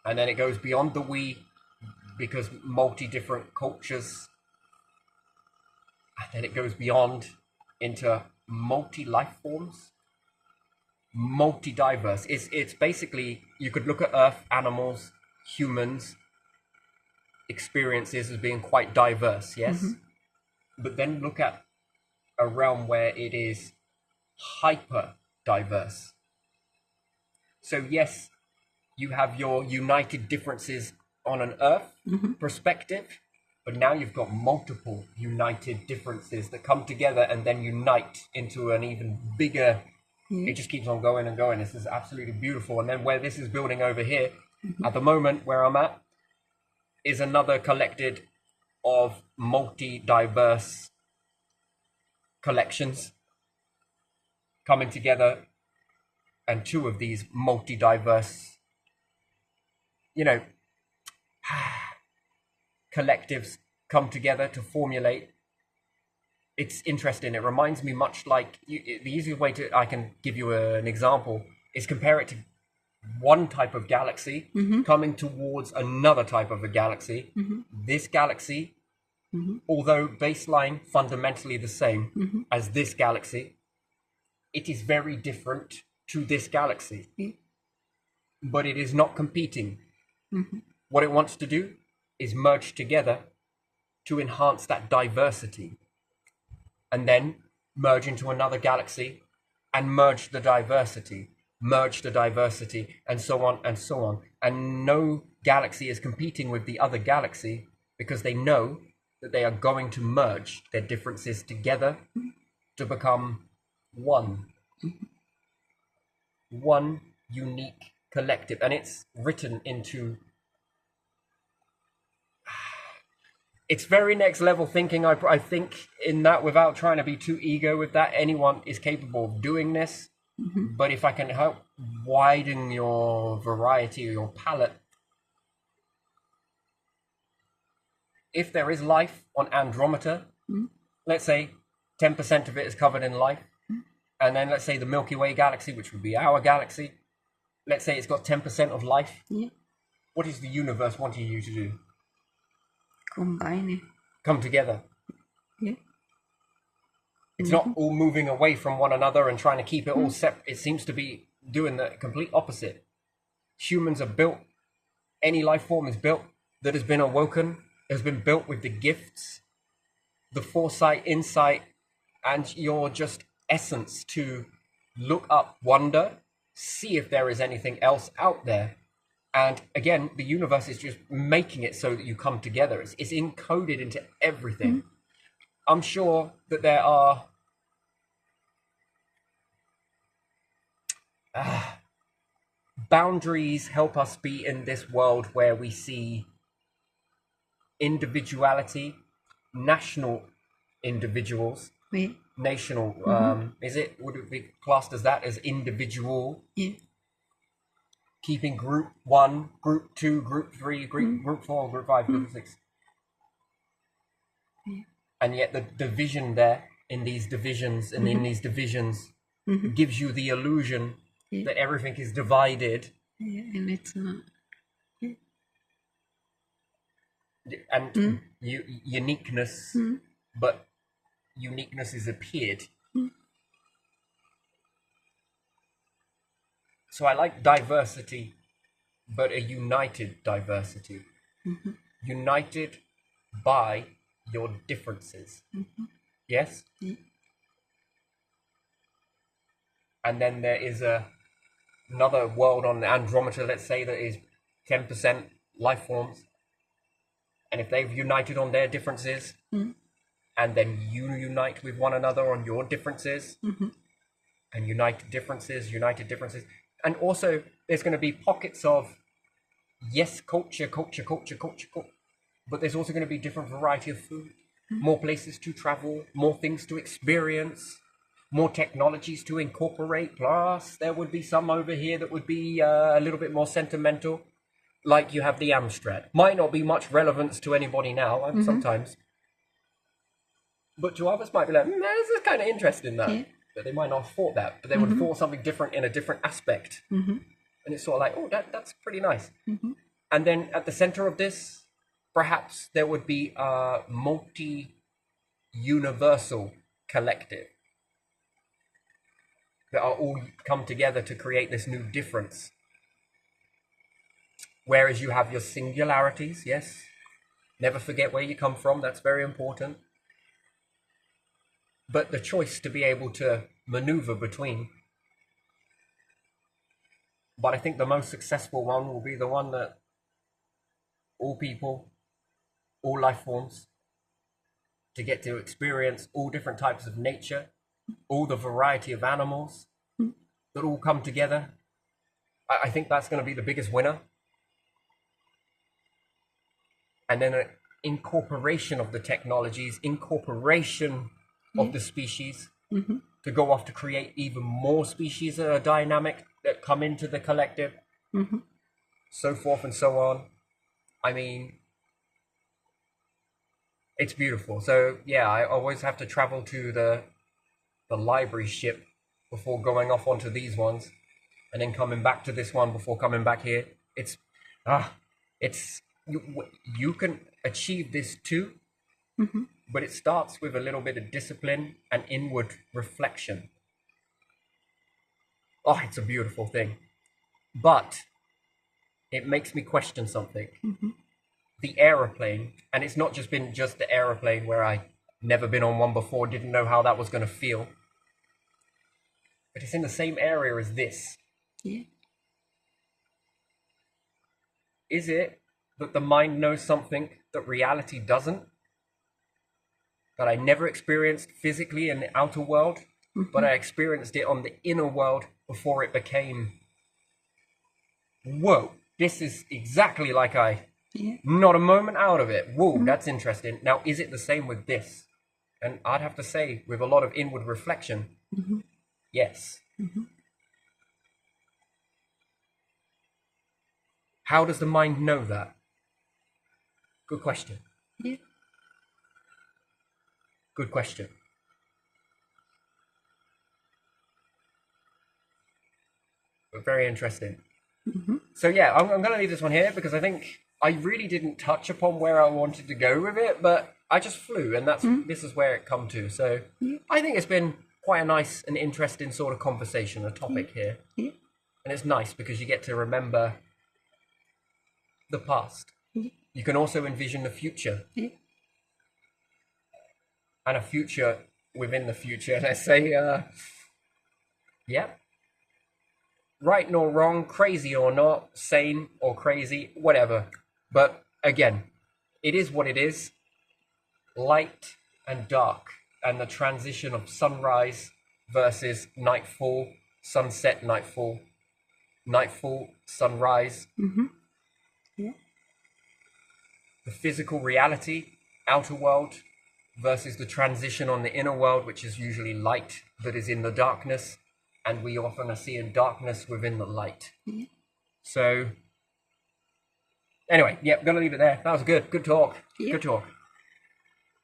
[SPEAKER 1] And then it goes beyond the we, because multi-different cultures, and then it goes beyond into multi-life forms. multi-diverse. It's basically, you could look at Earth, animals, humans, experiences as being quite diverse, yes? But then look at a realm where it is hyper diverse. So yes, you have your united differences on an Earth perspective, but now you've got multiple united differences that come together and then unite into an even bigger. It just keeps on going and going. This is absolutely beautiful. And then where this is building over here, at the moment where I'm at, is another collected of multi-diverse collections coming together, and two of these multi-diverse, collectives come together to formulate. It's interesting. It reminds me much like the easiest way I can give you an example is compare it to one type of galaxy coming towards another type of a galaxy. This galaxy, although baseline fundamentally the same as this galaxy, it is very different to this galaxy. But it is not competing. What it wants to do is merge together to enhance that diversity, and then merge into another galaxy and merge the diversity, and so on and so on. And no galaxy is competing with the other galaxy because they know that they are going to merge their differences together to become one unique collective. And it's written into, it's very next level thinking. I think in that, without trying to be too ego with that, anyone is capable of doing this. But if I can help widen your variety or your palette, if there is life on Andromeda, let's say 10% of it is covered in life, and then let's say the Milky Way galaxy, which would be our galaxy, let's say it's got 10% of life. What is the universe wanting you to do?
[SPEAKER 2] Combine it.
[SPEAKER 1] Come together. It's not all moving away from one another and trying to keep it all separate. It seems to be doing the complete opposite. Humans are built, any life form is built that has been awoken, has been built with the gifts, the foresight, insight, and your just essence to look up, wonder, see if there is anything else out there. And again, the universe is just making it so that you come together. It's encoded into everything. I'm sure that there are boundaries help us be in this world where we see individuality, national individuals, national, would it be classed as that, as individual? Keeping group 1, group 2, group 3, group 4, group 5, group 6. And yet the division there, in these divisions and in these divisions, gives you the illusion that everything is divided.
[SPEAKER 2] And it's not.
[SPEAKER 1] And uniqueness, but uniqueness is appeared. So I like diversity, but a united diversity. United by your differences. Yes? And then there is another world on Andromeda, let's say, that is 10% life forms. And if they've united on their differences, and then you unite with one another on your differences, and united differences. And also, there's going to be pockets of, yes, culture, but there's also going to be different variety of food, more places to travel, more things to experience, more technologies to incorporate. Plus, there would be some over here that would be a little bit more sentimental, like you have the Amstrad. Might not be much relevance to anybody now, sometimes, but to others might be like, this is kind of interesting, that. But they might not have thought that, but they would have thought something different in a different aspect. And it's sort of like, oh, that's pretty nice. And then at the center of this, perhaps there would be a multi-universal collective. that are all come together to create this new difference. Whereas you have your singularities, yes. Never forget where you come from, that's very important. But the choice to be able to maneuver between. But I think the most successful one will be the one that all people, all life forms, to get to experience all different types of nature, all the variety of animals that all come together. I think that's going to be the biggest winner. And then an incorporation of the technologies, incorporation of the species to go off to create even more species that are dynamic, that come into the collective, so forth and so on. I mean, it's beautiful. So yeah, I always have to travel to the library ship before going off onto these ones, and then coming back to this one before coming back here. It's you can achieve this too, but it starts with a little bit of discipline and inward reflection. Oh, it's a beautiful thing, but it makes me question something. The aeroplane, and it's not just been just the aeroplane where I never been on one before, didn't know how that was going to feel, but it's in the same area as this.
[SPEAKER 2] Yeah.
[SPEAKER 1] Is it that the mind knows something that reality doesn't? That I never experienced physically in the outer world, but I experienced it on the inner world before it became, whoa, this is exactly like not a moment out of it. Whoa, that's interesting. Now, is it the same with this? And I'd have to say, with a lot of inward reflection, yes. How does the mind know that? Good question.
[SPEAKER 2] Yeah.
[SPEAKER 1] Good question. But very interesting. So yeah, I'm going to leave this one here because I think I really didn't touch upon where I wanted to go with it, but I just flew, and this is where it come to. So I think it's been quite a nice and interesting sort of conversation, a topic here.
[SPEAKER 2] Yeah.
[SPEAKER 1] And it's nice because you get to remember the past. You can also envision the future.
[SPEAKER 2] Yeah.
[SPEAKER 1] And a future within the future. Let's say, right nor wrong, crazy or not, sane or crazy, whatever. But again, it is what it is. Light and dark, and the transition of sunrise versus nightfall, sunset, nightfall, nightfall, sunrise.
[SPEAKER 2] Yeah.
[SPEAKER 1] The physical reality, outer world, versus the transition on the inner world, which is usually light that is in the darkness, and we often are seeing darkness within the light. So, anyway, gonna leave it there. That was good. Good talk.
[SPEAKER 2] Yeah.
[SPEAKER 1] Good talk.